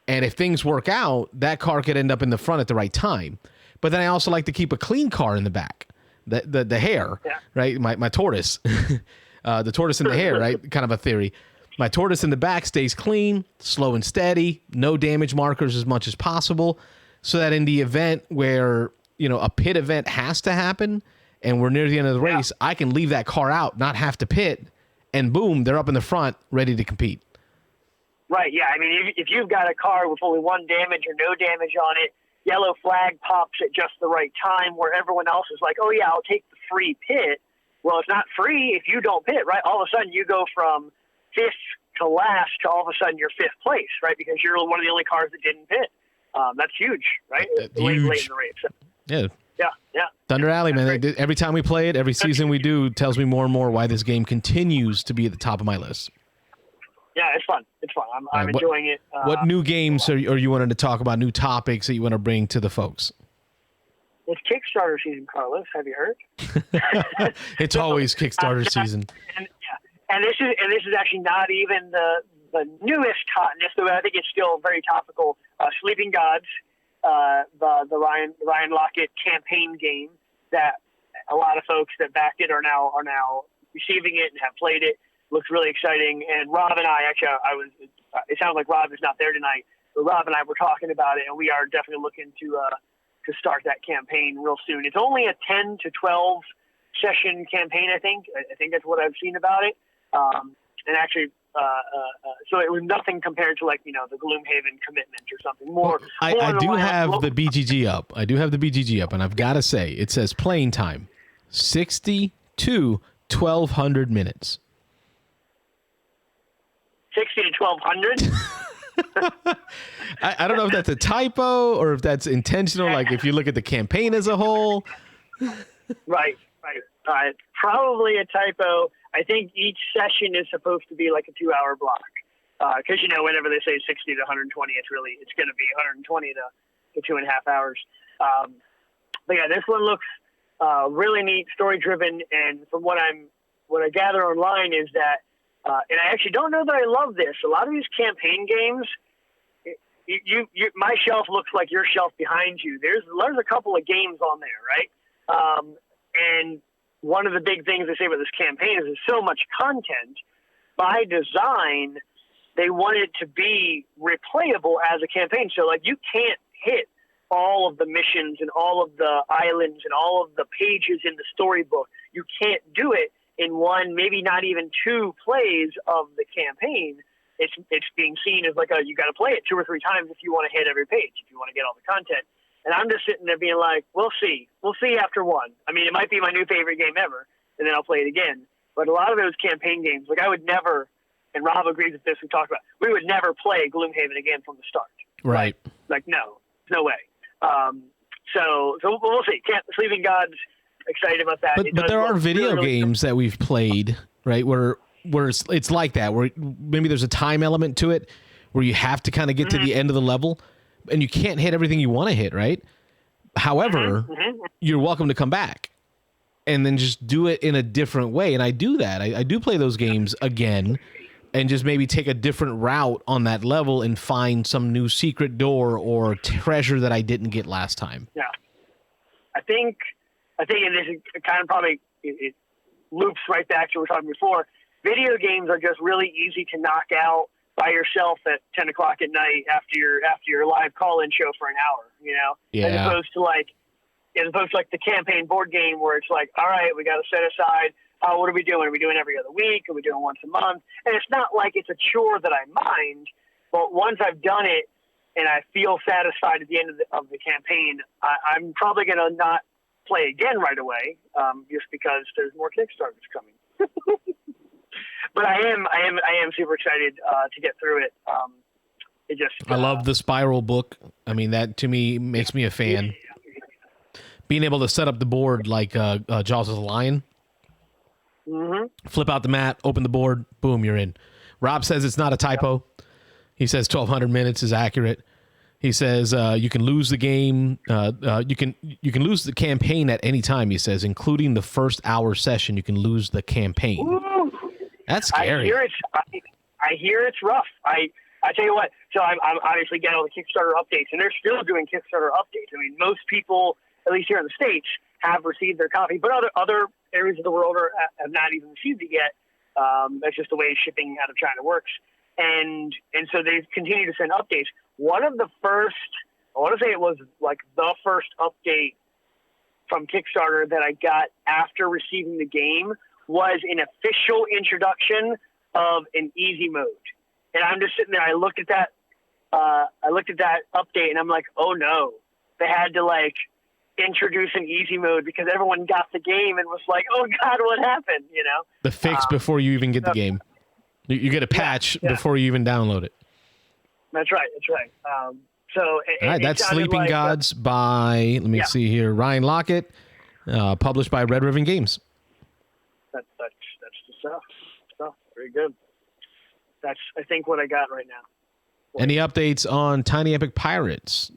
And if things work out, that car could end up in the front at the right time. But then I also like to keep a clean car in the back, the hare, right? My tortoise, the tortoise in the hare, right? Kind of a theory. My tortoise in the back stays clean, slow and steady, no damage markers as much as possible, so that in the event where, a pit event has to happen, and we're near the end of the race, I can leave that car out, not have to pit, and boom, they're up in the front, ready to compete. Right, yeah. I mean, if you've got a car with only 1 damage or no damage on it, yellow flag pops at just the right time where everyone else is like, oh, yeah, I'll take the free pit. Well, it's not free if you don't pit, right? All of a sudden, you go from 5th to last to all of a sudden you're 5th place, right? Because you're one of the only cars that didn't pit. That's huge, right? Late in the race. So, yeah. Yeah. Thunder Alley, man. Every time we play it, every season we do, tells me more and more why this game continues to be at the top of my list. Yeah, it's fun. It's fun. I'm enjoying it. What new games are you wanting to talk about? New topics that you want to bring to the folks? It's Kickstarter season, Carlos. Have you heard? It's always Kickstarter season. And this is actually not even the newest hotness, though I think it's still very topical. Sleeping Gods. The Ryan Lockett campaign game that a lot of folks that backed it are now receiving it and have played it. Looks really exciting. And Rob and I it sounds like Rob is not there tonight, but Rob and I were talking about it, and we are definitely looking to start that campaign real soon. It's only a 10 to 12 session campaign, I think. I think that's what I've seen about it. And actually, so it was nothing compared to the Gloomhaven Commitment or something more. I do have the BGG up. And I've got to say, it says playing time 60 to 1,200 minutes. 60 to 1,200. I don't know if that's a typo or if that's intentional. Like if you look at the campaign as a whole. Right. Probably a typo. I think each session is supposed to be like a 2-hour block. Because, whenever they say 60 to 120, it's going to be 120 to 2.5 hours. But yeah, this one looks really neat, story driven. And from what I gather online is that, and I actually don't know that I love this. A lot of these campaign games, my shelf looks like your shelf behind you. There's a couple of games on there, right? And one of the big things they say about this campaign is there's so much content. By design, they want it to be replayable as a campaign. So, you can't hit all of the missions and all of the islands and all of the pages in the storybook. You can't do it in one, maybe not even 2 plays of the campaign. It's being seen as you got to play it 2 or 3 times if you want to hit every page, if you want to get all the content. And I'm just sitting there being like, we'll see after one. I mean, it might be my new favorite game ever, and then I'll play it again. But a lot of those campaign games, I would never, and Rob agrees with this, we talked about, we would never play Gloomhaven again from the start. Right. No way. So we'll see. Sleeping Gods, excited about that. But there are video games that we've played, right, where it's like that, where maybe there's a time element to it, where you have to kind of get to the end of the level, and you can't hit everything you want to hit, right? However, you're welcome to come back and then just do it in a different way. And I do that. I do play those games again and just maybe take a different route on that level and find some new secret door or treasure that I didn't get last time. Yeah. I think, and this is kind of probably, it loops right back to what we were talking before. Video games are just really easy to knock out by yourself at 10 o'clock at night after your live call-in show for an hour, Yeah. as opposed to like the campaign board game where it's like, all right, we got to set aside, what are we doing? Are we doing every other week? Are we doing once a month? And it's not like it's a chore that I mind, but once I've done it and I feel satisfied at the end of the campaign, I'm probably going to not play again right away, just because there's more Kickstarters coming. But I am super excited to get through it. I love the Spiral book. I mean, that to me makes me a fan. Being able to set up the board like Jaws of the Lion. Flip out the mat, open the board, boom, you're in. Rob says it's not a typo. He says 1,200 minutes is accurate. He says you can lose the game. You can lose the campaign at any time. He says, including the first hour session, you can lose the campaign. Ooh. That's scary. I hear it's rough. I tell you what. So I'm obviously getting all the Kickstarter updates, and they're still doing Kickstarter updates. I mean, most people, at least here in the States, have received their copy, but other areas of the world have not even received it yet. That's just the way shipping out of China works. And so they continue to send updates. One of the first, I want to say it was like the first update from Kickstarter that I got after receiving the game was an official introduction of an easy mode. And I'm just sitting there. I looked at that update, and I'm like, oh no, they had to like introduce an easy mode because everyone got the game and was like, oh God, what happened? The fix before you even get the game. You get a patch before you even download it. That's right. All right, that's Sleeping Gods by, let me see here, Ryan Lockett, published by Red Ribbon Games. That's the stuff. Very good. That's, I think, what I got right now. Any updates on Tiny Epic Pirates?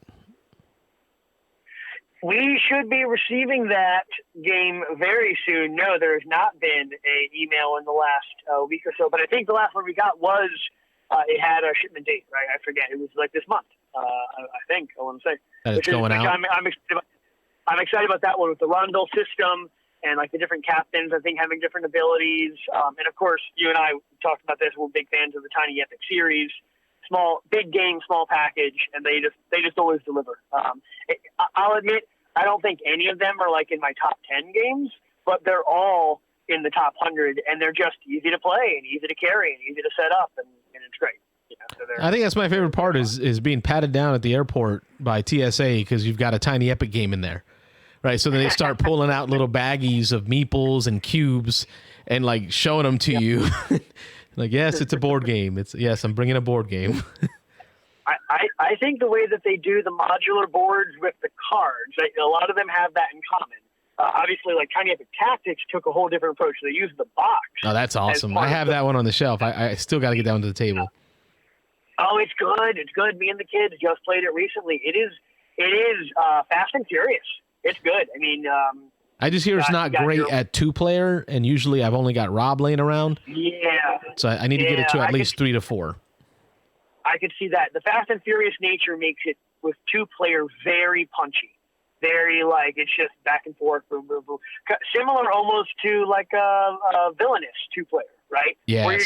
We should be receiving that game very soon. No, there has not been an email in the last week or so, but I think the last one we got was it had a shipment date, right? I forget. It was like this month, I want to say. That it's going out. I'm excited about that one with the Rondel system and like the different captains, I think, having different abilities. And of course, you and I talked about this. We're big fans of the Tiny Epic series. Big game, small package, and they just always deliver. I'll admit, I don't think any of them are like in my top 10 games, but they're all in the top 100, and they're just easy to play and easy to carry and easy to set up, and it's great. So I think that's my favorite part is being patted down at the airport by TSA because you've got a Tiny Epic game in there, right? So then they start pulling out little baggies of meeples and cubes and like showing them to you. Like, yes, it's a board game. Yes, I'm bringing a board game. I think the way that they do the modular boards with the cards, a lot of them have that in common. Obviously, like Tiny Epic Tactics took a whole different approach. They used the box. Oh, that's awesome. I have that one on the shelf. I still got to get down to the table. Oh, it's good. It's good. Me and the kids just played it recently. It is Fast and Furious. It's good. I mean, I just hear it's not great at 2-player, and usually I've only got Rob laying around. Yeah. So I need to get it to at least 3 to 4. I could see that. The Fast and Furious nature makes it, with 2-player, very punchy. Very, like, it's just back and forth, boom, boom, boom. Similar almost to, like, a Villainous 2-player, right? Yes. Where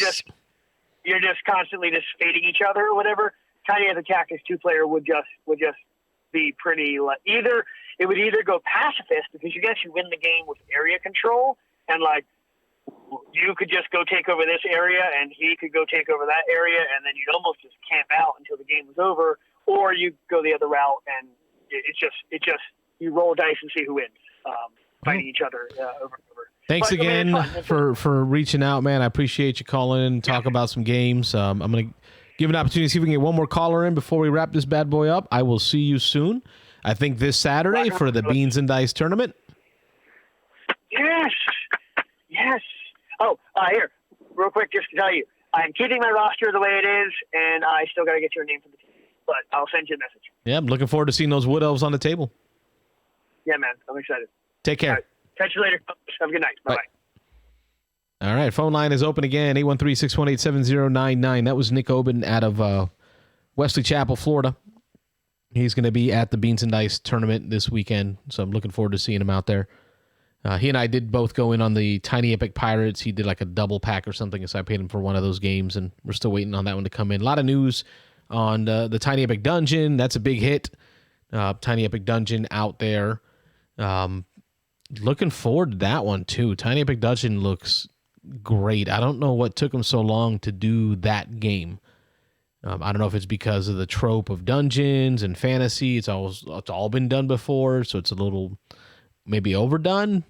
you're just constantly just fading each other or whatever. Tiny Epic Tactics 2-player would just be pretty, like, it would either go pacifist because you guys should win the game with area control and like you could just go take over this area and he could go take over that area and then you'd almost just camp out until the game was over, or you go the other route and it's just you roll dice and see who wins, fighting each other over and over. Thanks again for reaching out, man. I appreciate you calling in and talk about some games. I'm going to give an opportunity to see if we can get one more caller in before we wrap this bad boy up. I will see you soon. I think this Saturday for the Beans and Dice tournament. Yes. Oh, here, real quick, just to tell you, I'm keeping my roster the way it is, and I still got to get your name for the team, but I'll send you a message. Yeah, I'm looking forward to seeing those Wood Elves on the table. Yeah, man. I'm excited. Take care. All right. Catch you later. Have a good night. Bye-bye. All right, phone line is open again, 813-618-7099. That was Nick Oben out of Wesley Chapel, Florida. He's going to be at the Beans and Dice tournament this weekend, so I'm looking forward to seeing him out there. He and I did both go in on the Tiny Epic Pirates. He did like a double pack or something, so I paid him for one of those games, and we're still waiting on that one to come in. A lot of news on the Tiny Epic Dungeon. That's a big hit. Tiny Epic Dungeon out there. Looking forward to that one, too. Tiny Epic Dungeon looks great. I don't know what took them so long to do that game. I don't know if it's because of the trope of dungeons and fantasy. It's all been done before, so it's a little maybe overdone.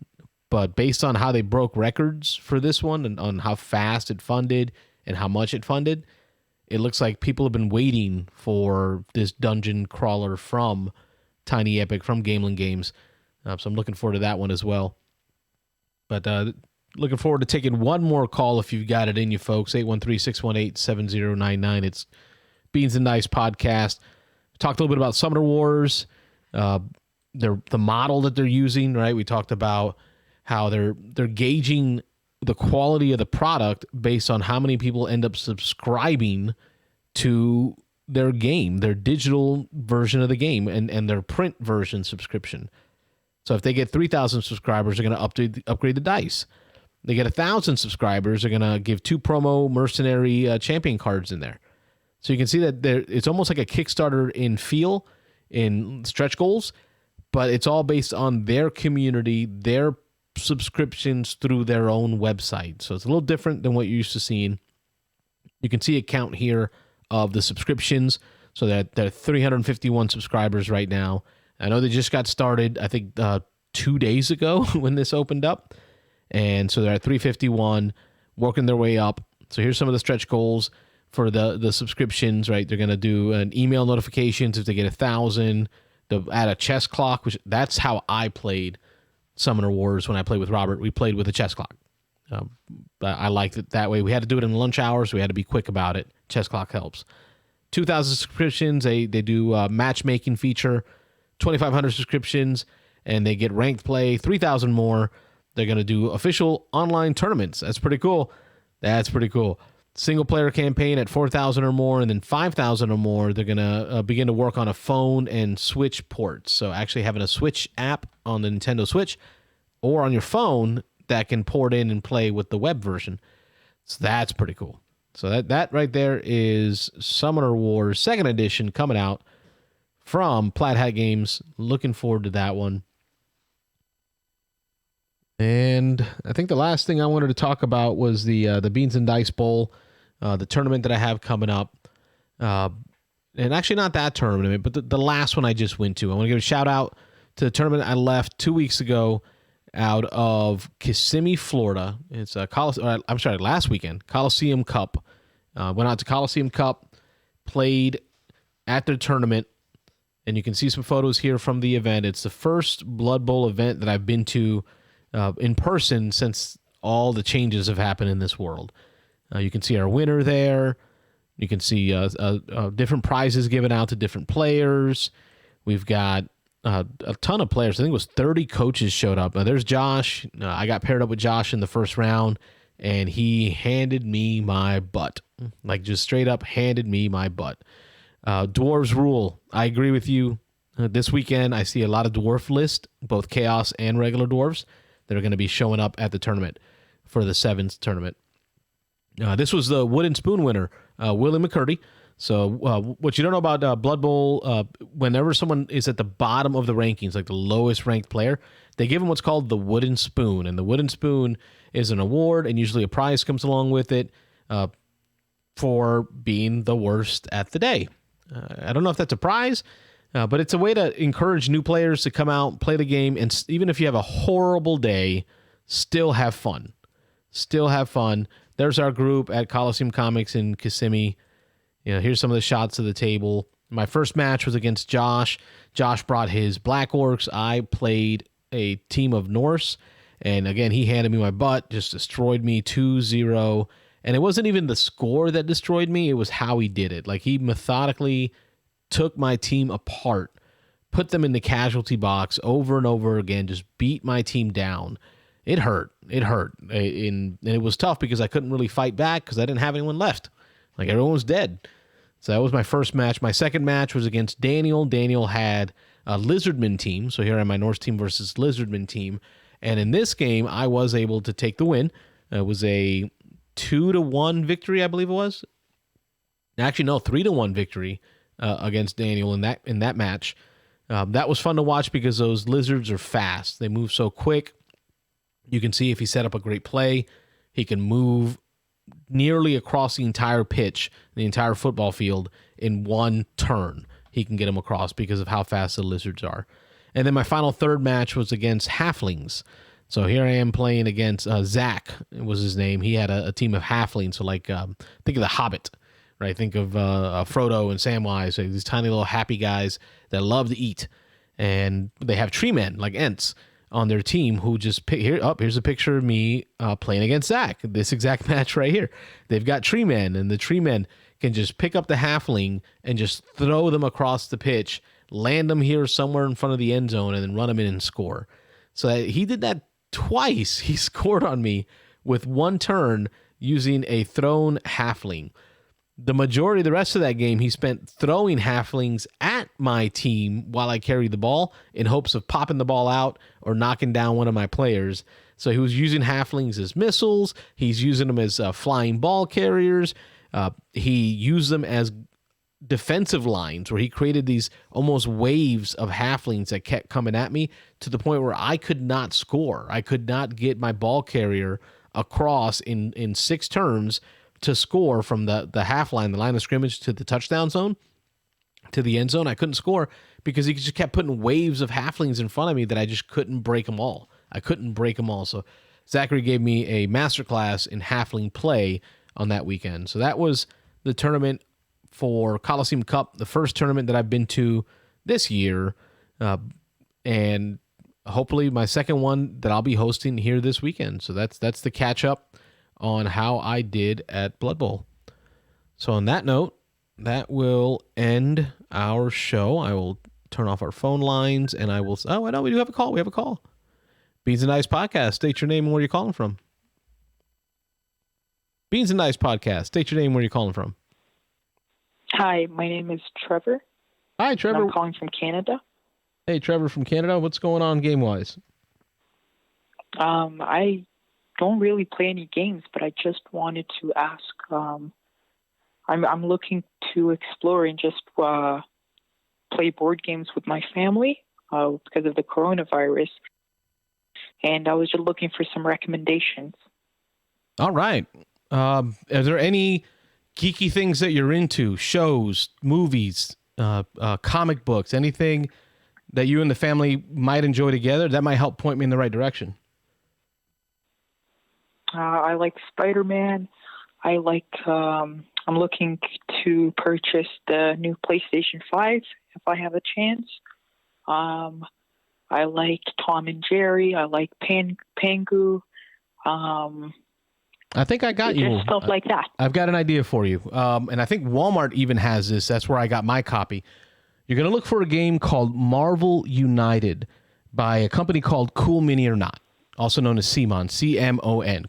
But based on how they broke records for this one and on how fast it funded and how much it funded, it looks like people have been waiting for this dungeon crawler from Tiny Epic, from Gamelin Games. So I'm looking forward to that one as well. But looking forward to taking one more call if you've got it in you, folks. 813-618-7099. It's Beans and Dice Podcast. Talked a little bit about Summoner Wars, the model that they're using, right? We talked about how they're gauging the quality of the product based on how many people end up subscribing to their game, their digital version of the game, and their print version subscription. So if they get 3,000 subscribers, they're going to upgrade the dice. They get 1,000 subscribers, they're going to give 2 promo mercenary champion cards in there. So you can see that it's almost like a Kickstarter in feel, in stretch goals, but it's all based on their community, their subscriptions through their own website. So it's a little different than what you're used to seeing. You can see a count here of the subscriptions. So that there are 351 subscribers right now. I know they just got started, I think, 2 days ago when this opened up. And so they're at 351, working their way up. So here's some of the stretch goals for the subscriptions, right? They're going to do an email notifications if they get 1,000. They'll add a chess clock, which that's how I played Summoner Wars when I played with Robert. We played with a chess clock. But I liked it that way. We had to do it in lunch hours, so we had to be quick about it. Chess clock helps. 2,000 subscriptions, they do a matchmaking feature. 2,500 subscriptions, and they get ranked play. 3,000 more. They're going to do official online tournaments. That's pretty cool. Single player campaign at 4,000 or more, and then 5,000 or more, they're going to begin to work on a phone and Switch ports. So actually having a Switch app on the Nintendo Switch or on your phone that can port in and play with the web version. So that's pretty cool. So that right there is Summoner Wars 2nd edition coming out from Plaid Hat Games. Looking forward to that one. And I think the last thing I wanted to talk about was the Beans and Dice Bowl, the tournament that I have coming up. And actually not that tournament, but the last one I just went to. I want to give a shout out to the tournament I left 2 weeks ago out of Kissimmee, Florida. It's last weekend, Coliseum Cup. Went out to Coliseum Cup, played at their tournament, and you can see some photos here from the event. It's the first Blood Bowl event that I've been to in person since all the changes have happened in this world. You can see our winner there. You can see different prizes given out to different players. We've got a ton of players. I think it was 30 coaches showed up. There's Josh. I got paired up with Josh in the first round, and he handed me my butt. Like, just straight up handed me my butt. Dwarves rule. I agree with you. This weekend, I see a lot of dwarf list, both Chaos and regular dwarves, that are going to be showing up at the tournament for the Sevens tournament. This was the Wooden Spoon winner, Willie McCurdy. So what you don't know about Blood Bowl, whenever someone is at the bottom of the rankings, like the lowest ranked player, they give them what's called the Wooden Spoon. And the Wooden Spoon is an award, and usually a prize comes along with it for being the worst at the day. I don't know if that's a prize, but it's a way to encourage new players to come out, play the game, and even if you have a horrible day, still have fun. There's our group at Coliseum Comics in Kissimmee. Here's some of the shots of the table. My first match was against Josh. Josh brought his Black Orcs. I played a team of Norse. And again, he handed me my butt, just destroyed me 2-0. And it wasn't even the score that destroyed me. It was how he did it. Like, he methodically took my team apart, put them in the casualty box over and over again, just beat my team down. It hurt. And it was tough because I couldn't really fight back because I didn't have anyone left. Like, everyone was dead. So that was my first match. My second match was against Daniel. Daniel had a Lizardman team. So here I am, my Norse team versus Lizardman team. And in this game, I was able to take the win. It was a 2-1 victory, I believe it was. Actually, no, 3-1 victory against Daniel in that match. That was fun to watch because those lizards are fast. They move so quick. You can see if he set up a great play, he can move nearly across the entire pitch, the entire football field in one turn. He can get him across because of how fast the lizards are. And then my final third match was against halflings. So here I am playing against Zach, was his name. He had a team of halflings. So like, think of the Hobbit, right? Think of Frodo and Samwise, so these tiny little happy guys that love to eat. And they have tree men, like Ents, on their team who just pick here's a picture of me playing against Zach. This exact match right here. They've got tree men, and the tree men can just pick up the halfling and just throw them across the pitch, land them here somewhere in front of the end zone, and then run them in and score. So he did that twice. He scored on me with one turn using a thrown halfling. The majority of the rest of that game, he spent throwing halflings at my team while I carried the ball in hopes of popping the ball out or knocking down one of my players. So he was using halflings as missiles. He's using them as flying ball carriers. He used them as defensive lines where he created these almost waves of halflings that kept coming at me to the point where I could not score. I could not get my ball carrier across in 6 turns to score from the half line, the line of scrimmage, to the touchdown zone, to the end zone. I couldn't score because he just kept putting waves of halflings in front of me that I just couldn't break them all. So Zachary gave me a masterclass in halfling play on that weekend. So that was the tournament for Coliseum Cup, the first tournament that I've been to this year, and hopefully my second one that I'll be hosting here this weekend. So that's the catch up on how I did at Blood Bowl. So on that note, that will end our show. I will turn off our phone lines, and I will... Oh, I know, we do have a call. We have a call. Beans and Ice Podcast. State your name and where you're calling from. Beans and Ice Podcast. State your name and where you're calling from. Hi, my name is Trevor. Hi, Trevor. I'm calling from Canada. Hey, Trevor from Canada. What's going on game-wise? I don't really play any games, but I just wanted to ask. I'm looking to explore and just play board games with my family because of the coronavirus, and I was just looking for some recommendations. All right. Are there any geeky things that you're into? Shows, movies, comic books, anything that you and the family might enjoy together? That might help point me in the right direction. I like Spider-Man. I like, I'm looking to purchase the new PlayStation 5 if I have a chance. I like Tom and Jerry. I like Pangu. I think I got you. Stuff like that. I've got an idea for you. And I think Walmart even has this. That's where I got my copy. You're going to look for a game called Marvel United by a company called Cool Mini or Not, also known as CMON, C-M-O-N.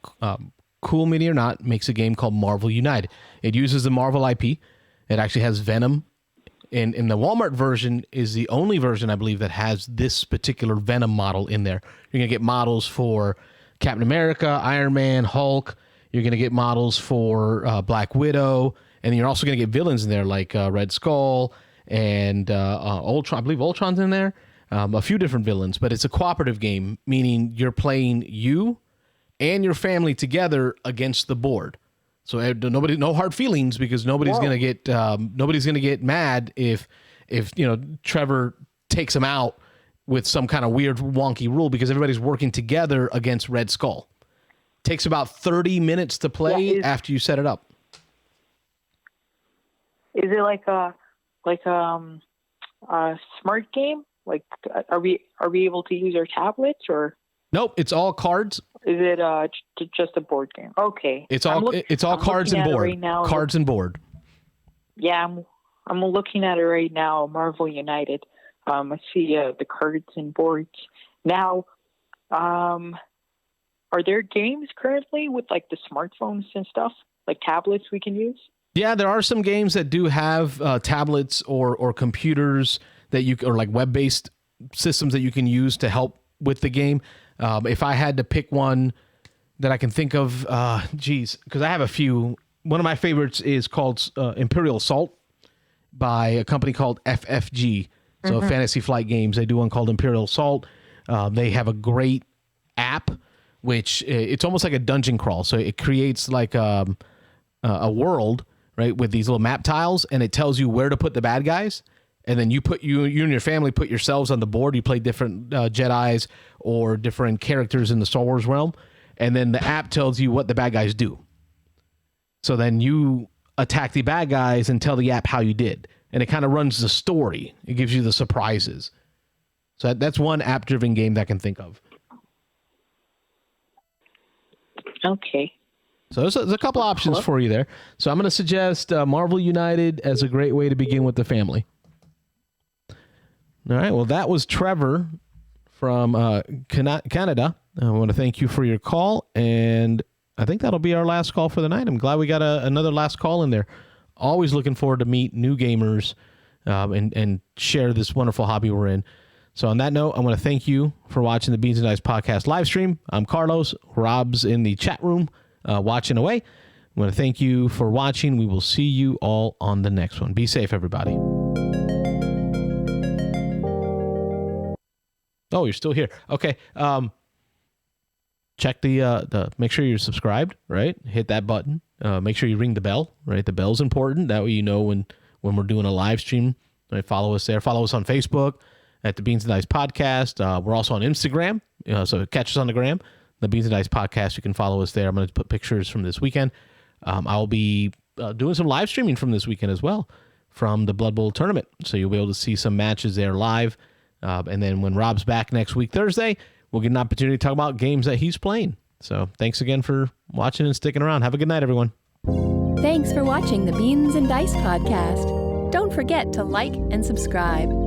Cool Mini or Not makes a game called Marvel United. It uses the Marvel IP. It actually has Venom. And the Walmart version is the only version, I believe, that has this particular Venom model in there. You're going to get models for Captain America, Iron Man, Hulk. You're going to get models for Black Widow. And then you're also going to get villains in there like Red Skull and Ultron. I believe Ultron's in there. A few different villains. But it's a cooperative game, meaning you're playing you and your family together against the board. So no hard feelings, because nobody's going to get mad if Trevor takes him out with some kind of weird wonky rule, because everybody's working together against Red Skull. Takes about 30 minutes to play after you set it up. Is it like a smart game? Like, are we able to use our tablets or? Nope, it's all cards. Is it just a board game? Okay. It's all cards and board. Right now. Cards and board. Yeah, I'm looking at it right now. Marvel United. I see the cards and boards. Now, are there games currently with like the smartphones and stuff, like tablets we can use? Yeah, there are some games that do have tablets or computers that or like web-based systems that you can use to help with the game. If I had to pick one that I can think of, because I have a few. One of my favorites is called Imperial Assault by a company called FFG. So Fantasy Flight Games. They do one called Imperial Assault. They have a great app, which it's almost like a dungeon crawl. So it creates like a world, right, with these little map tiles, and it tells you where to put the bad guys. And then you and your family put yourselves on the board. You play different Jedis or different characters in the Star Wars realm. And then the app tells you what the bad guys do. So then you attack the bad guys and tell the app how you did. And it kind of runs the story. It gives you the surprises. So that's one app-driven game that I can think of. Okay. So there's a couple options for you there. So I'm going to suggest Marvel United as a great way to begin with the family. All right. Well, that was Trevor from Canada. I want to thank you for your call, and I think that'll be our last call for the night. I'm glad we got another last call in there. Always looking forward to meet new gamers and share this wonderful hobby we're in. So on that note, I want to thank you for watching the Beans and Dice podcast live stream. I'm Carlos. Rob's in the chat room watching away. I want to thank you for watching. We will see you all on the next one. Be safe, everybody. Oh, you're still here. Okay. Check the make sure you're subscribed, right? Hit that button. Make sure you ring the bell, right? The bell's important. That way you know when we're doing a live stream. Right? Follow us there. Follow us on Facebook at the Beans and Dice Podcast. We're also on Instagram. So catch us on the gram, the Beans and Dice Podcast. You can follow us there. I'm going to put pictures from this weekend. I'll be doing some live streaming from this weekend as well from the Blood Bowl tournament. So you'll be able to see some matches there live. And then when Rob's back next week, Thursday, we'll get an opportunity to talk about games that he's playing. So thanks again for watching and sticking around. Have a good night, everyone. Thanks for watching the Beans and Dice Podcast. Don't forget to like and subscribe.